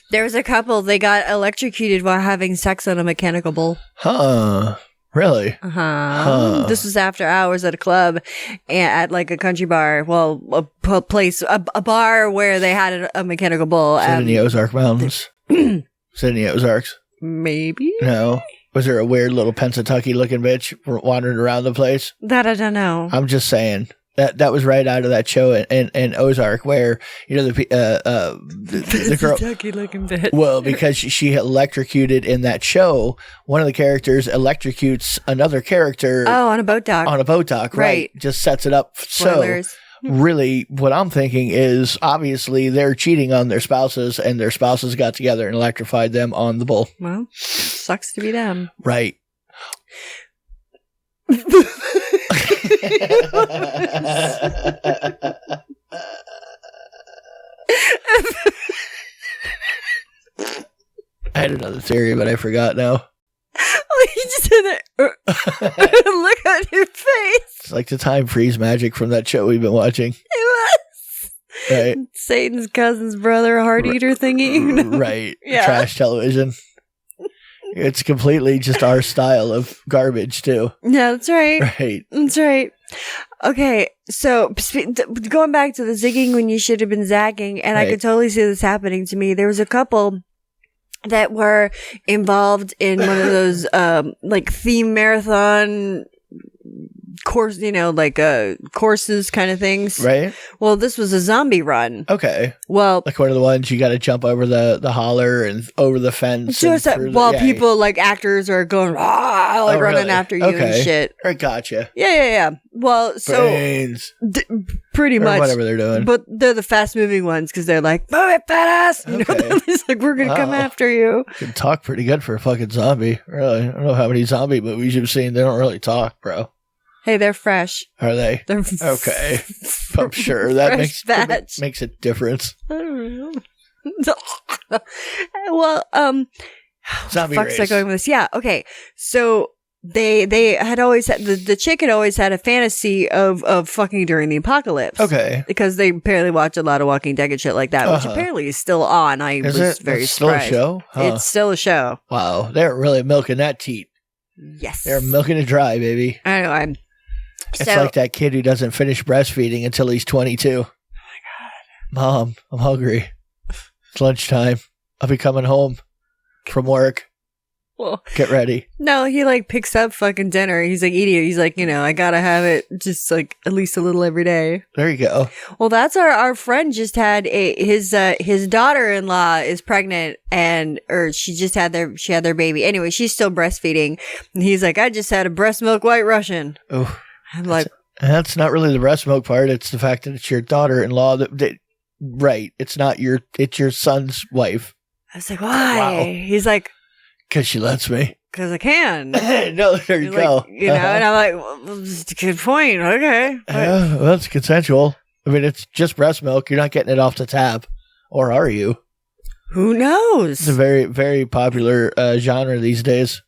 There was a couple, they got electrocuted while having sex on a mechanical bull. Huh. Really? Huh. This was after hours at a club and at like a country bar. Well, a place, a bar where they had a mechanical bull. Is it in the Ozark Mountains? Is it in the Ozarks? Maybe. No. Was there a weird little Pennsatucky looking bitch wandering around the place? That I don't know. I'm just saying. That was right out of that show in Ozark where, you know, the girl. Kentucky looking bitch. Well, because she electrocuted in that show, one of the characters electrocutes another character. Oh, on a boat dock. On a boat dock, right? Just sets it up. Spoilers. So, really, what I'm thinking is obviously they're cheating on their spouses, and their spouses got together and electrified them on the bull. Well, sucks to be them. Right. I had another theory, but I forgot now. Oh, you just said it. Look at your face. It's like the time freeze magic from that show we've been watching. It was. Right. Satan's cousin's brother, heart eater thingy. Right. Yeah. Trash television. It's completely just our style of garbage, too. Yeah, that's right. Right. That's right. Okay, so going back to the zigging when you should have been zagging, and I Right. could totally see this happening to me. There was a couple that were involved in one of those like theme marathon course, you know, like courses kind of things. Right. Well, this was a zombie run. Okay. Well, Like one of the ones you got to jump over the holler and over the fence. just and through while yeah. people like actors are going like Oh, running really? after you Okay. and shit. I gotcha. Yeah. Well, so Brains. pretty Or much whatever they're doing. but they're the fast moving ones because they're like, move it, badass. You Okay. know, it's like, we're gonna come Wow. after you. Can talk pretty good for a fucking zombie. Really. I don't know how many zombie movies you've seen. They don't really talk, bro. Hey, they're fresh. Are they? They're Okay. I'm sure that Fresh makes a difference. I don't know. Well, Zombie fuck's race. I going with this? Yeah. Okay. So they had always had the chick had always had a fantasy of fucking during the apocalypse. Okay. Because they apparently watch a lot of Walking Dead and shit like that, which Uh-huh. apparently is still on. I Is was it? very It's still a surprised. show? Huh. It's still a show. Wow. They're really milking that teat. Yes. They're milking it dry, baby. I know. I'm. It's So, like that kid who doesn't finish breastfeeding until he's 22. Oh my God. Mom, I'm hungry. It's lunchtime. I'll be coming home from work. well, Get ready. no, he like picks up fucking dinner. He's like eating it. He's like, you know, I gotta have it just like at least a little every day. There you go. Well, that's our friend just had his daughter-in-law is pregnant or she had their baby. Anyway, she's still breastfeeding. And he's like, I just had a breast milk white Russian. Oh, I'm like, that's not really the breast milk part. It's the fact that it's your daughter-in-law. Right. It's your son's wife. I was like, why? Wow. He's like, Because she lets me. because I can. No, there you He's go. like, you know, and I'm like, well, that's a good point. Okay. Yeah, well, it's consensual. I mean, it's just breast milk. You're not getting it off the tap. Or are you? Who knows? It's a very, very popular genre these days.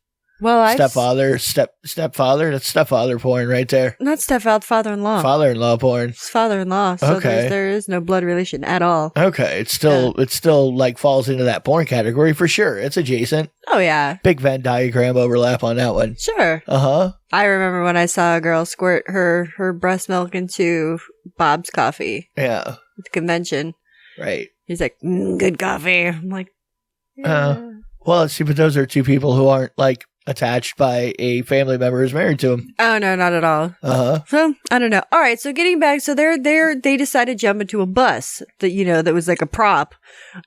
Well, stepfather. That's stepfather porn right there. Not father-in-law. Father-in-law porn. It's father-in-law. So Okay. there is no blood relation at all. Okay, it still like falls into that porn category for sure. It's adjacent. Oh yeah, Big Venn diagram overlap on that one. sure. I remember when I saw a girl squirt her breast milk into Bob's coffee Yeah. at the convention. Right. He's like, good coffee. I'm like, yeah. Well, see, but those are two people who aren't like attached by a family member who's married to him. Oh no, not at all. So I don't know. All right, so getting back, so they decided to jump into a bus that was like a prop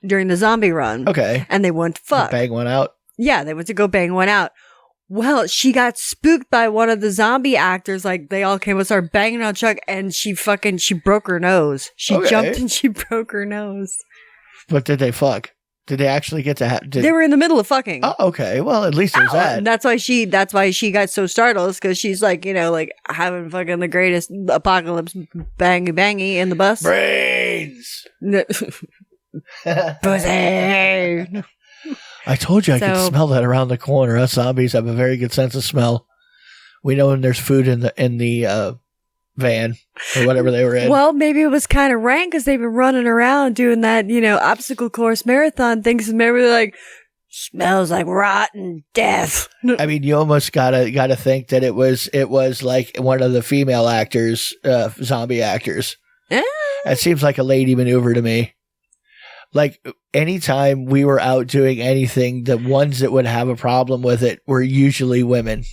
during the zombie run. Okay. And they went to fuck. Bang one out. Yeah, they went to go bang one out. Well, she got spooked by one of the zombie actors. Like, they all came and started banging on Chuck, and she broke her nose. She jumped and she broke her nose. But did they fuck? Did they actually get to They were in the middle of fucking. Oh, okay. Well, at least there's that. And that's why she got so startled, because she's like, like having fucking the greatest apocalypse bangy in the bus. Brains! Pussy! I told you I could smell that around the corner. Us zombies have a very good sense of smell. We know when there's food in the van or whatever they were in. Well, maybe it was kind of rank because they've been running around doing that, obstacle course marathon things, and maybe like smells like rotten death. I mean, you almost gotta think that it was like one of the female actors, zombie actors. It seems like a lady maneuver to me. Like, anytime we were out doing anything, the ones that would have a problem with it were usually women.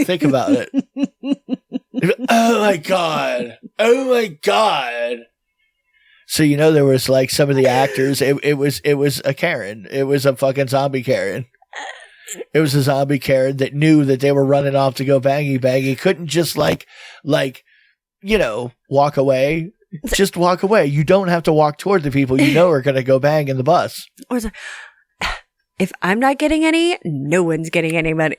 Think about it. Oh my God. Oh my God. So, there was like some of the actors, it was a Karen. It was a fucking zombie Karen. It was a zombie Karen that knew that they were running off to go bangy. Couldn't just walk away. Just walk away. You don't have to walk toward the people are going to go bang in the bus. If I'm not getting any, no one's getting any money.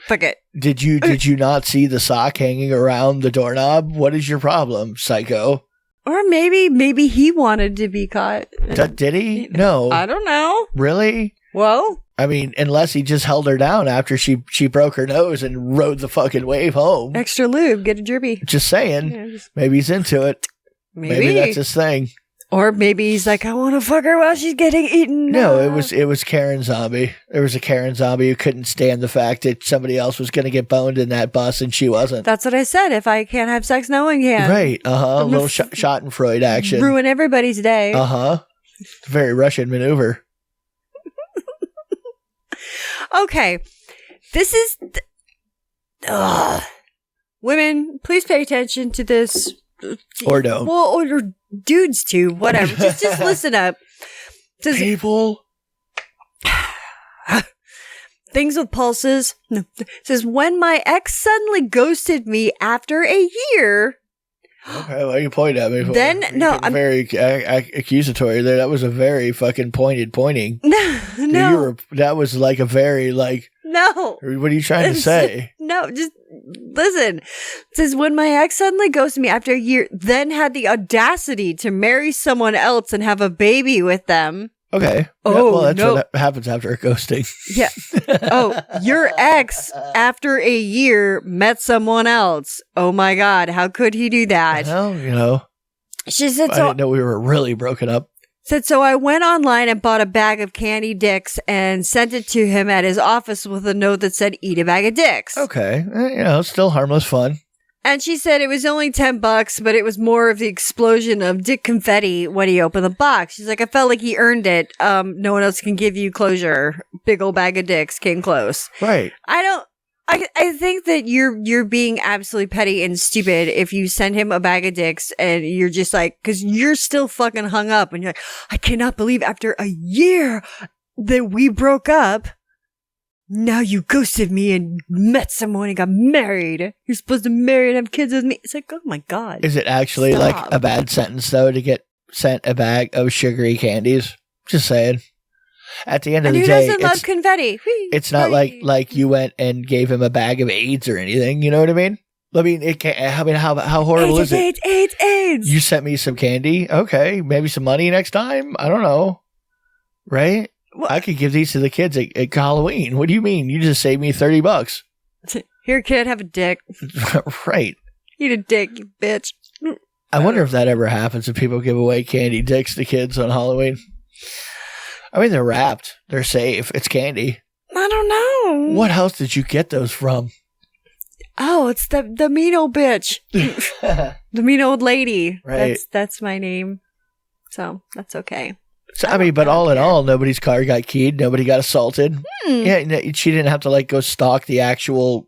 Fuck it. Did you not see the sock hanging around the doorknob? What is your problem, psycho? Or maybe he wanted to be caught. Did he? No. I don't know. Really? Well, I mean, unless he just held her down after she broke her nose and rode the fucking wave home. Extra lube, get a derby. Just saying. Yeah, maybe he's into it. Maybe that's his thing. Or maybe he's like, I want to fuck her while she's getting eaten. No, it was Karen Zombie. There was a Karen Zombie who couldn't stand the fact that somebody else was going to get boned in that bus and she wasn't. That's what I said. If I can't have sex, no one can. Right. A little Schadenfreude action. Ruin everybody's day. Very Russian maneuver. Okay. This is... Women, please pay attention to this. Or don't. Well, or dudes too. Whatever. just listen up. People. Things with pulses. No. It says, when my ex suddenly ghosted me after a year. Okay, why you point at me for? Then, no, I'm very accusatory there. That was a very fucking pointing. No. That was like a very like. No. What are you trying to say? No, just listen. It says, when my ex suddenly ghosted me after a year, then had the audacity to marry someone else and have a baby with them. Okay. Oh, yeah, well, that's what happens after a ghosting. Yeah. Oh, your ex, after a year, met someone else. Oh my God. How could he do that? Well, She said, I didn't know we were really broken up. Said, so I went online and bought a bag of candy dicks and sent it to him at his office with a note that said, eat a bag of dicks. Okay. Still harmless fun. And she said it was only $10, but it was more of the explosion of dick confetti when he opened the box. She's like, I felt like he earned it. No one else can give you closure. Big old bag of dicks came close. Right. I think that you're being absolutely petty and stupid if you send him a bag of dicks and you're just like, because you're still fucking hung up and you're like, I cannot believe after a year that we broke up. Now you ghosted me and met someone and got married. You're supposed to marry and have kids with me. It's like, oh my God. Is it actually like a bad sentence, though, to get sent a bag of sugary candies? Just saying. At the end of the day, who doesn't love confetti? It's not like you went and gave him a bag of AIDS or anything. You know what I mean? I mean, how horrible is it? AIDS. You sent me some candy. Okay, maybe some money next time. I don't know. Right? I could give these to the kids at Halloween. What do you mean? You just saved me $30. Here, kid, have a dick. Right. Eat a dick, you bitch. I wonder if that ever happens if people give away candy dicks to kids on Halloween. I mean, they're wrapped. They're safe. It's candy. I don't know. What house did you get those from? Oh, it's the mean old bitch. The mean old lady. Right. That's my name. So that's okay. So, I mean, but all in all, nobody's car got keyed. Nobody got assaulted. Yeah, she didn't have to like go stalk the actual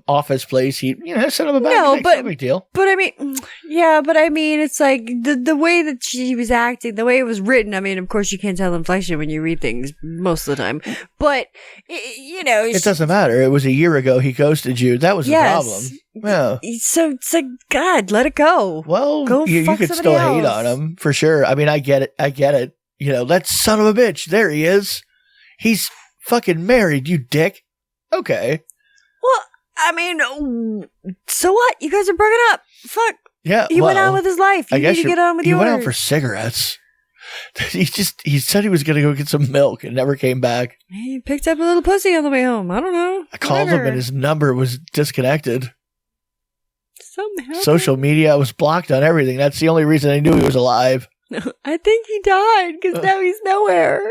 office place. Son of a bag. No big deal. But I mean, yeah, but I mean, it's like the way that she was acting, the way it was written. I mean, of course, you can't tell inflection when you read things most of the time. But it doesn't matter. It was a year ago. He ghosted you. That was the problem. Yeah. So it's like, God, let it go. Well, you could still hate on him for sure. I mean, I get it. That son of a bitch. There he is. He's fucking married, you dick. Okay. Well, I mean, so what? You guys are broken up. Fuck. Yeah. He went on with his life. You need to get on with yours. He went out for cigarettes. He said he was going to go get some milk and never came back. He picked up a little pussy on the way home. I don't know. I called him and his number was disconnected. Somehow. Social media was blocked on everything. That's the only reason I knew he was alive. I think he died because now he's nowhere.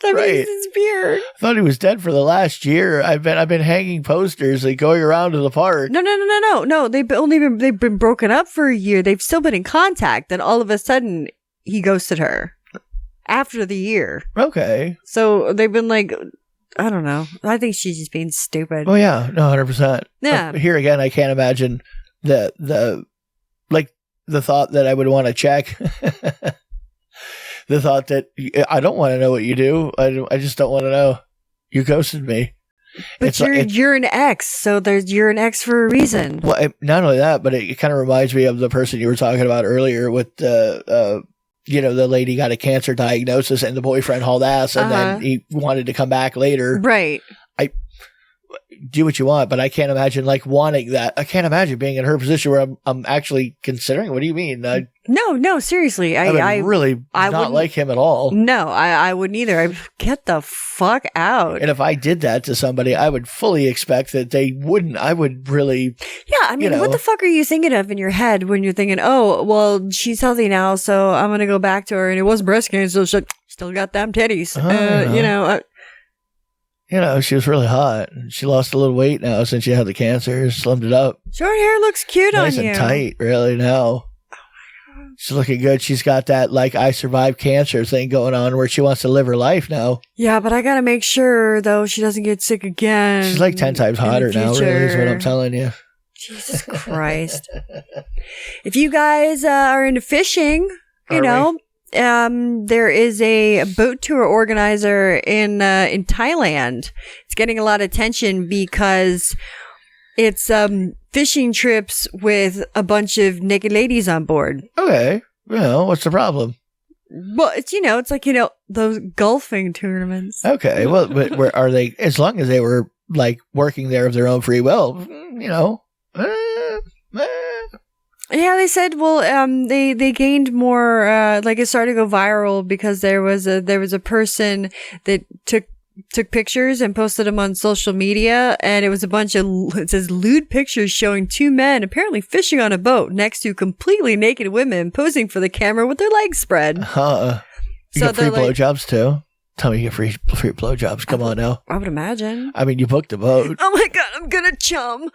That means his beard. I thought he was dead for the last year. I've been hanging posters like going around to the park. No. They've been broken up for a year. They've still been in contact. Then all of a sudden he ghosted her after the year. Okay. So they've been like, I don't know. I think she's just being stupid. Oh yeah, no, 100%. Yeah. Here again, I can't imagine the thought that I would want to check. The thought that I don't want to know what you do. I just don't want to know. You ghosted me. But you're an ex, so you're an ex for a reason. Well, not only that, but it kind of reminds me of the person you were talking about earlier with the lady got a cancer diagnosis and the boyfriend hauled ass and then he wanted to come back later. Right. Do what you want, but I can't imagine like wanting that. I can't imagine being in her position where I'm actually considering. What do you mean? No, seriously. I would not like him at all. No, I wouldn't either. Get the fuck out. And if I did that to somebody, I would fully expect that they wouldn't. I would really. Yeah, I mean, what the fuck are you thinking of in your head when you're thinking, oh, well, she's healthy now, so I'm going to go back to her, and it was breast cancer, so she still got them titties. She was really hot. She lost a little weight now since she had the cancer. Slimmed it up. Short hair looks cute nice on you. Nice and tight, really, now. She's looking good. She's got that, like, I survived cancer thing going on where she wants to live her life now. Yeah, but I got to make sure, though, she doesn't get sick again. She's like 10 times hotter now, really, is what I'm telling you. Jesus Christ. If you guys are into fishing, there is a boat tour organizer in Thailand. It's getting a lot of attention because it's fishing trips with a bunch of naked ladies on board. Okay. What's the problem? Well, it's like, those golfing tournaments. Okay. Well, but where are they? As long as they were like working there of their own free will, Yeah, they said, they gained more, it started to go viral because there was a person that took pictures and posted them on social media, and it was a bunch of, it says, lewd pictures showing two men apparently fishing on a boat next to completely naked women posing for the camera with their legs spread. You get free blowjobs too? Tell me you get free blowjobs. Come on now. I would imagine. I mean, you booked a boat. Oh my God, I'm gonna chum.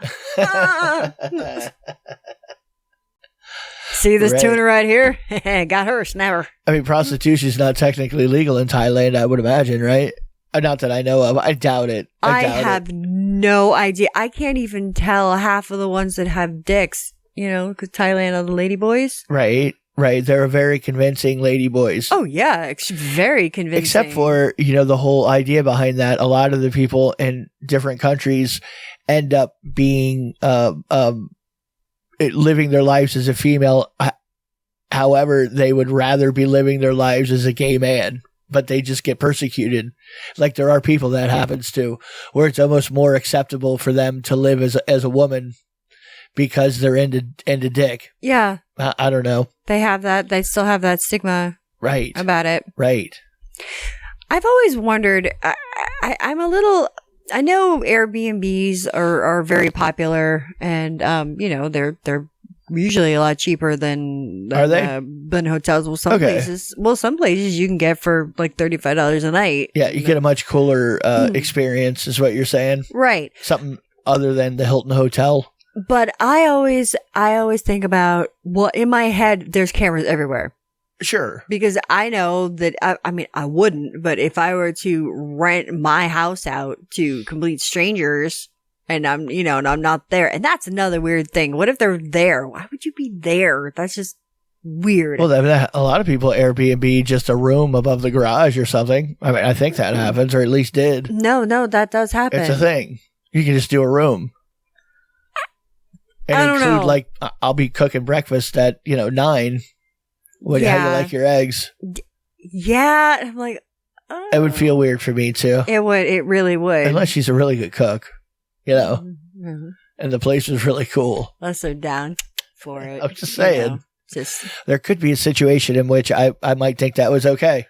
See this tuna right here? Got her, snapper. I mean, prostitution's not technically legal in Thailand, I would imagine, right? Not that I know of. I doubt it. I have no idea. I can't even tell half of the ones that have dicks, because Thailand are the lady boys. Right. They're very convincing lady boys. Oh, yeah. It's very convincing. Except for, the whole idea behind that. A lot of the people in different countries end up being living their lives as a female. However, they would rather be living their lives as a gay man, but they just get persecuted. Like there are people that happens to, where it's almost more acceptable for them to live as a woman because they're into dick. Yeah. I don't know. They have that. They still have that stigma. Right. About it. Right. I've always wondered. I'm a little. I know Airbnbs are very popular, and they're usually a lot cheaper than Are they? Than hotels. Well, some places you can get for like $35 a night. Yeah, you get a much cooler experience, is what you're saying, right? Something other than the Hilton Hotel. But I always think about, well, in my head, there's cameras everywhere. Sure. Because I know that, I mean, I wouldn't, but if I were to rent my house out to complete strangers and I'm not there, and that's another weird thing. What if they're there? Why would you be there? That's just weird. Well, a lot of people Airbnb just a room above the garage or something. I mean, I think that happens, or at least did. No, that does happen. It's a thing. You can just do a room. And I don't know. Like, I'll be cooking breakfast at, 9. How do you like your eggs? Yeah. I'm like, It would feel weird for me, too. It would. It really would. Unless she's a really good cook, Mm-hmm. And the place was really cool. Unless they're down for it. I'm just saying. Just there could be a situation in which I might think that was okay,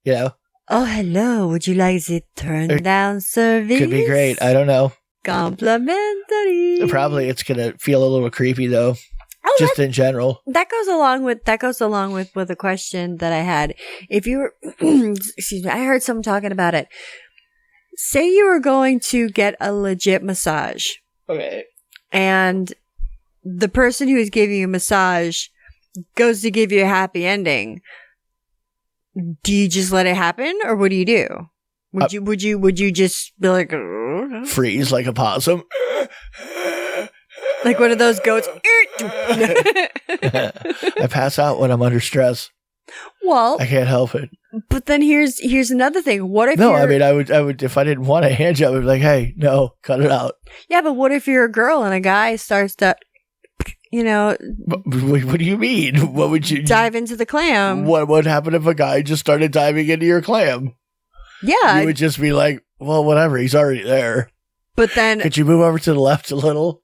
Oh, hello. Would you like the turn down service? Could be great. I don't know. Complimentary. Probably it's going to feel a little creepy, though. Just in general. That goes along with a question that I had. If you were, excuse me, I heard someone talking about it. Say you were going to get a legit massage. Okay. And the person who is giving you a massage goes to give you a happy ending. Do you just let it happen, or what do you do? Would you just be like freeze like a possum? Like one of those goats. I pass out when I'm under stress. Well, I can't help it. But then here's another thing. What if I mean, I would if I didn't want a hand job, I'd be like, hey, no, cut it out. Yeah, but what if you're a girl and a guy starts to, What do you mean? What would you dive into the clam? What would happen if a guy just started diving into your clam? Yeah, you would just be like, well, whatever. He's already there. But then, could you move over to the left a little?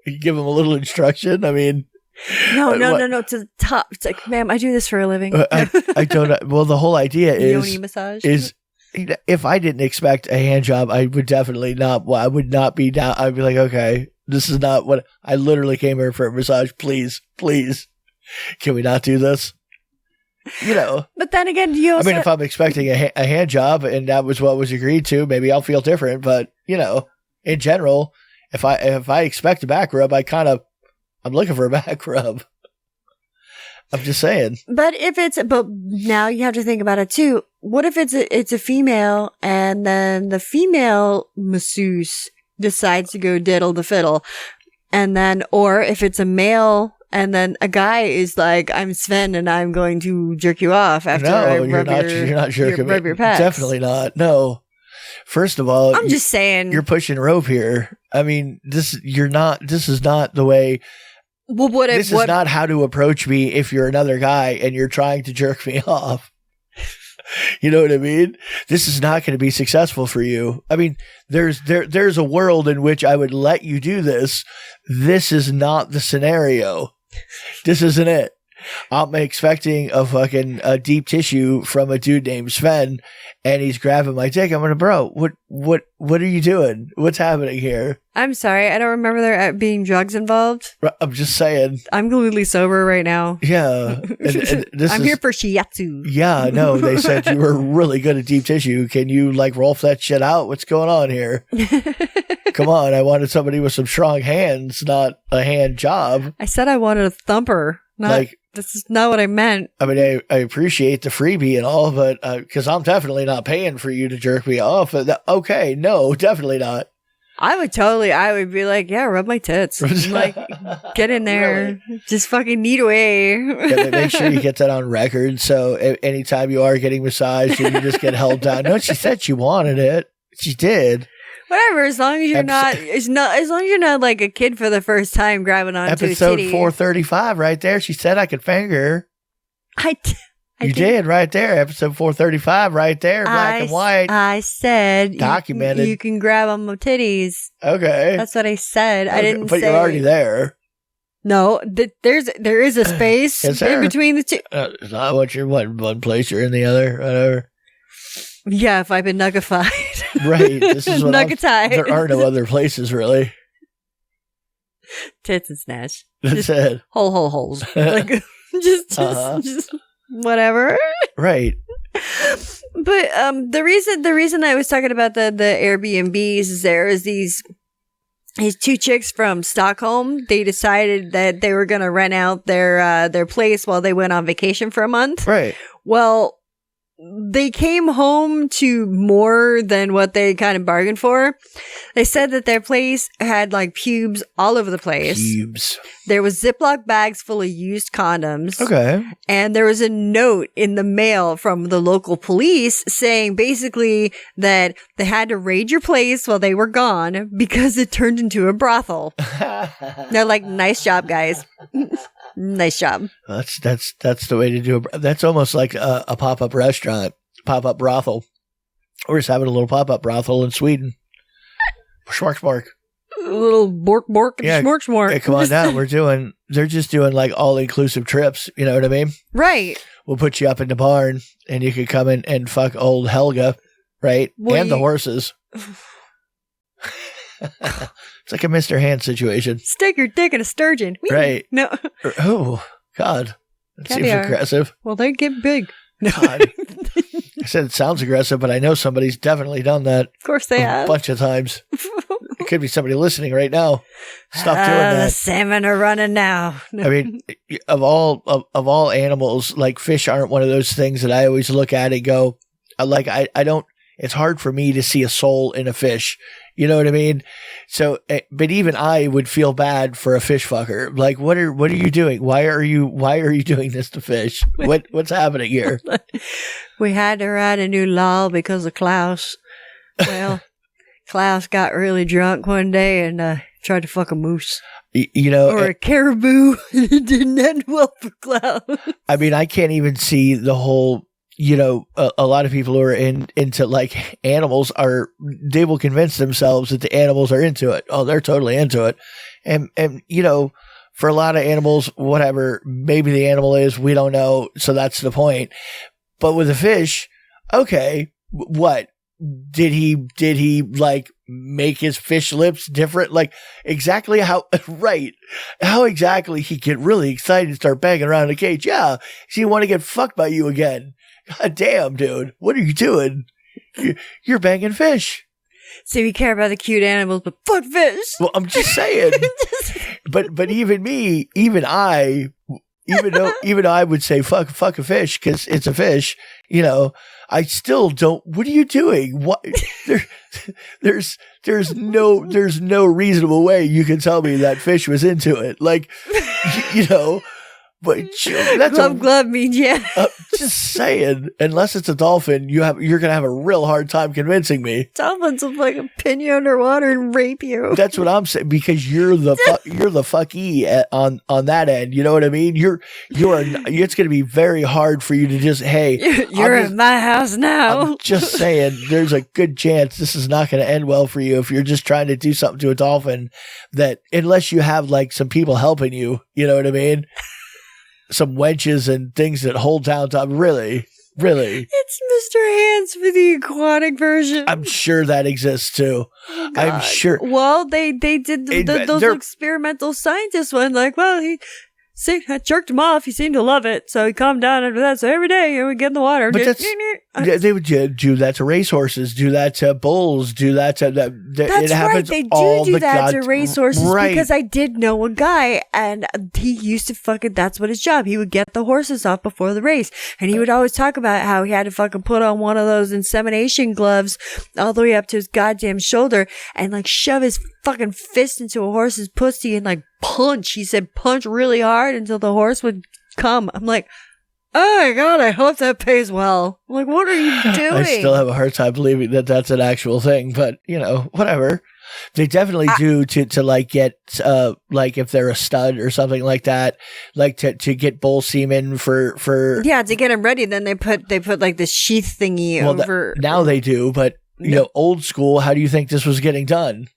You give him a little instruction. I mean, no, to the top. It's like, ma'am, I do this for a living. I don't. Well, the whole idea Yoni massage is if I didn't expect a hand job, I would definitely not. Well, I would not be down. I'd be like, okay, this is not what I literally came here for a massage. Please, can we not do this? But then again, I mean, if I'm expecting a hand job and that was what was agreed to, maybe I'll feel different. But in general, if I expect a back rub, I'm looking for a back rub. I'm just saying. But now you have to think about it too. What if it's a female and then the female masseuse decides to go diddle the fiddle, and then, or if it's a male and then a guy is like, I'm Sven and I'm going to jerk you off after you're not jerking me. Your pecs. Definitely not. No. First of all, I'm just saying you're pushing rope here. I mean, this is not the way. Well, this is not how to approach me if you're another guy and you're trying to jerk me off. You know what I mean? This is not going to be successful for you. I mean, there's a world in which I would let you do this. This is not the scenario. This isn't it. I'm expecting a deep tissue from a dude named Sven, and he's grabbing my dick. I'm gonna, bro, what are you doing? What's happening here? I'm sorry, I don't remember there being drugs involved. I'm just saying. I'm completely sober right now. Yeah, I'm here for shiatsu. Yeah, no, they said you were really good at deep tissue. Can you roll that shit out? What's going on here? Come on, I wanted somebody with some strong hands, not a hand job. I said I wanted a thumper. This is not what I meant. I mean, I appreciate the freebie and all, but because I'm definitely not paying for you to jerk me off. Okay, no, definitely not. I would be like, yeah, rub my tits. Like, get in there. Really? Just fucking knead away. Yeah, make sure you get that on record. So anytime you are getting massaged and you just get held down. No, she said she wanted it. She did. Whatever, as long as you're not like a kid for the first time grabbing onto episode a titty. 435 right there. She said I could finger her. You did right there. Episode 435 right there. Black and white. I said documented. You can grab on my titties. Okay. That's what I said. Okay. I didn't but say. You're already there. No, there is a space in between the two. It's not one place, you're in the other, whatever. Yeah, if I've been nuggified. Right. This is what Nuggetified. there are no other places, really. Tits and snatch. That's it. Holes. Like, just whatever. Right. But the reason I was talking about the Airbnbs is there is these two chicks from Stockholm. They decided that they were going to rent out their place while they went on vacation for a month. Right. Well, they came home to more than what they kind of bargained for. They said that their place had like pubes all over the place. Pubes. There was Ziploc bags full of used condoms. Okay. And there was a note in the mail from the local police saying basically that they had to raid your place while they were gone because it turned into a brothel. They're like, nice job, guys. Nice job. That's the way to do it. That's almost like a pop-up restaurant, pop-up brothel. We're just having a little pop-up brothel in Sweden. Schmark. A little bork, Yeah, schmork. Hey, come on down. They're just doing like all-inclusive trips. You know what I mean? Right. We'll put you up in the barn and you can come in and fuck old Helga, right? Well, and the horses. It's like a Mr. Hand situation. Stick your dick in a sturgeon. Whee! Right. No. Oh, God. That seems aggressive. Well, they get big. God. I said it sounds aggressive, but I know somebody's definitely done that. Of course they have. A bunch of times. It could be somebody listening right now. Stop doing that. The salmon are running now. I mean, of all animals, like fish aren't one of those things that I always look at and go, like, I don't, it's hard for me to see a soul in a fish. You know what I mean? So, but even I would feel bad for a fish fucker. Like, what are you doing? Why are you doing this to fish? What's happening here? We had to write a new law because of Klaus. Well, Klaus got really drunk one day and tried to fuck a moose. Or a caribou. It didn't end well for Klaus. I mean, I can't even see the whole. A lot of people who are into like animals they will convince themselves that the animals are into it. Oh, they're totally into it. And for a lot of animals, whatever, maybe the animal is, we don't know. So that's the point. But with a fish, okay, what did he like make his fish lips different? Like exactly how exactly he get really excited and start banging around in a cage. Yeah. So you want to get fucked by you again. God damn, dude. What are you doing? You're banging fish. So you care about the cute animals, but fuck fish. Well, I'm just saying. But even though I would say fuck a fish because it's a fish, I still don't. What are you doing? What? There's no reasonable way you can tell me that fish was into it. Like, But that's glove means yeah. Just saying, unless it's a dolphin, you're gonna have a real hard time convincing me. Dolphins will fucking pin you underwater and rape you. That's what I'm saying because you're the fucky on that end. You know what I mean? It's gonna be very hard for you to just you're in my house now. I'm just saying, there's a good chance this is not gonna end well for you if you're just trying to do something to a dolphin. That unless you have like some people helping you, you know what I mean? Some wenches and things that hold down top. Really. It's Mr. Hands for the aquatic version. I'm sure that exists too. Oh, I'm sure. Well, they did those experimental scientists one. Like, well, I jerked him off. He seemed to love it, so he calmed down after that. So every day he would get in the water. But they would do that to racehorses, do that to bulls, do that to that. That's right. They do that to racehorses because I did know a guy, and he used to fucking. That's what his job. He would get the horses off before the race, and he would always talk about how he had to fucking put on one of those insemination gloves all the way up to his goddamn shoulder and like shove his fucking fist into a horse's pussy and like punch. He said punch really hard until the horse would come. I'm like, oh my God, I hope that pays well. I'm like, what are you doing? I still have a hard time believing that that's an actual thing, but whatever. They definitely do to like get like if they're a stud or something like that, like to get bull semen for to get them ready. Then they put like this sheath thingy over. Now they do, but old school. How do you think this was getting done?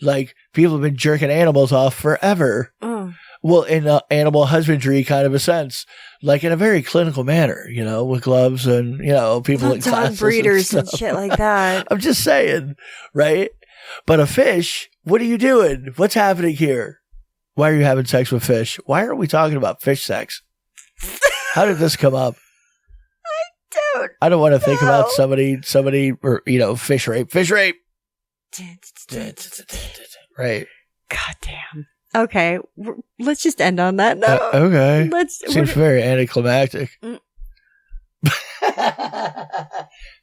Like people have been jerking animals off forever. Oh. Well, in animal husbandry kind of a sense, like in a very clinical manner, with gloves and, people in Dog classes breeders and stuff. shit like that. I'm just saying, right? But a fish, what are you doing? What's happening here? Why are you having sex with fish? Why aren't we talking about fish sex? How did this come up? I don't want to think about somebody, or, fish rape. Right. God damn. Okay, let's just end on that note. Okay. Seems very anticlimactic.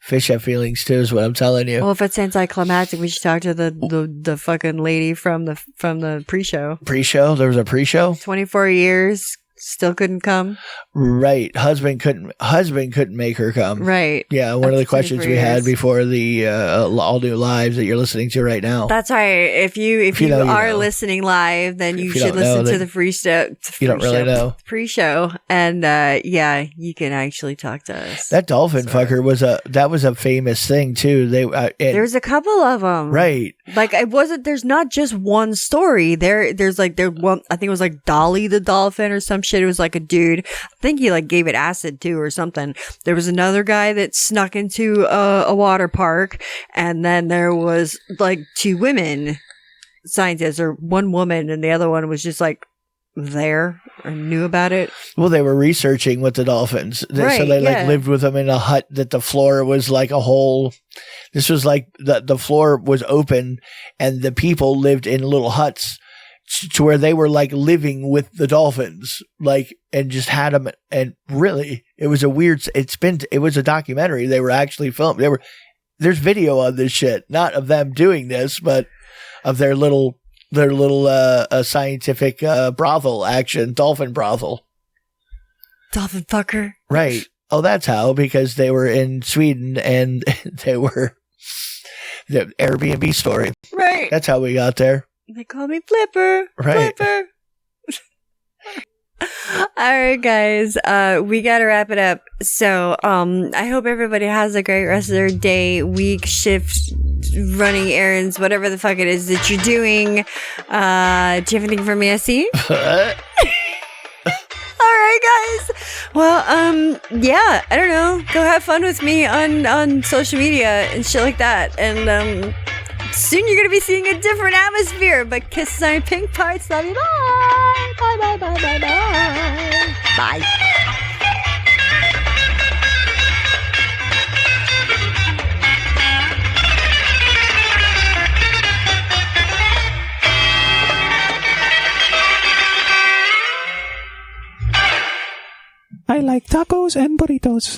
Fish have feelings too, is what I'm telling you. Well, if it's anticlimactic, we should talk to the fucking lady from the pre-show. Pre-show? There was a pre-show? 24 years, still couldn't come. Right. Husband couldn't make her come. Right. Yeah, one of the questions we had before the all new lives that you're listening to right now. That's right. If you are listening live, then you should listen to the pre-show. You don't really know. Pre-show, and you can actually talk to us. That dolphin fucker was a famous thing too. There's a couple of them. Right. Like it wasn't. There's not just one story. There's one. I think it was like Dolly the dolphin or some shit. It was like a dude. I think he gave it acid too or something. There was another guy that snuck into a water park, and then there was two women scientists, or one woman, and the other one was just there or knew about it. Well, they were researching with the dolphins. Right, so they lived with them in a hut that the floor was like a hole. This was the floor was open and the people lived in little huts to where they were living with the dolphins, and just had them. And really, it was it was a documentary. They were actually filmed. There's video on this shit, not of them doing this, but of their little scientific brothel action, dolphin brothel. Dolphin fucker. Right. Oh, that's how, because they were in Sweden and they were the Airbnb story. Right. That's how we got there. They call me Flipper. Right. Flipper. All right, guys. We got to wrap it up. So, I hope everybody has a great rest of their day, week, shift, running errands, whatever the fuck it is that you're doing. Do you have anything for me, SC? All right, guys. Well, I don't know. Go have fun with me on social media and shit like that. And, soon you're going to be seeing a different atmosphere, but kisses on your pink parts. Love you. Bye. Bye, bye, bye, bye, bye. Bye. I like tacos and burritos.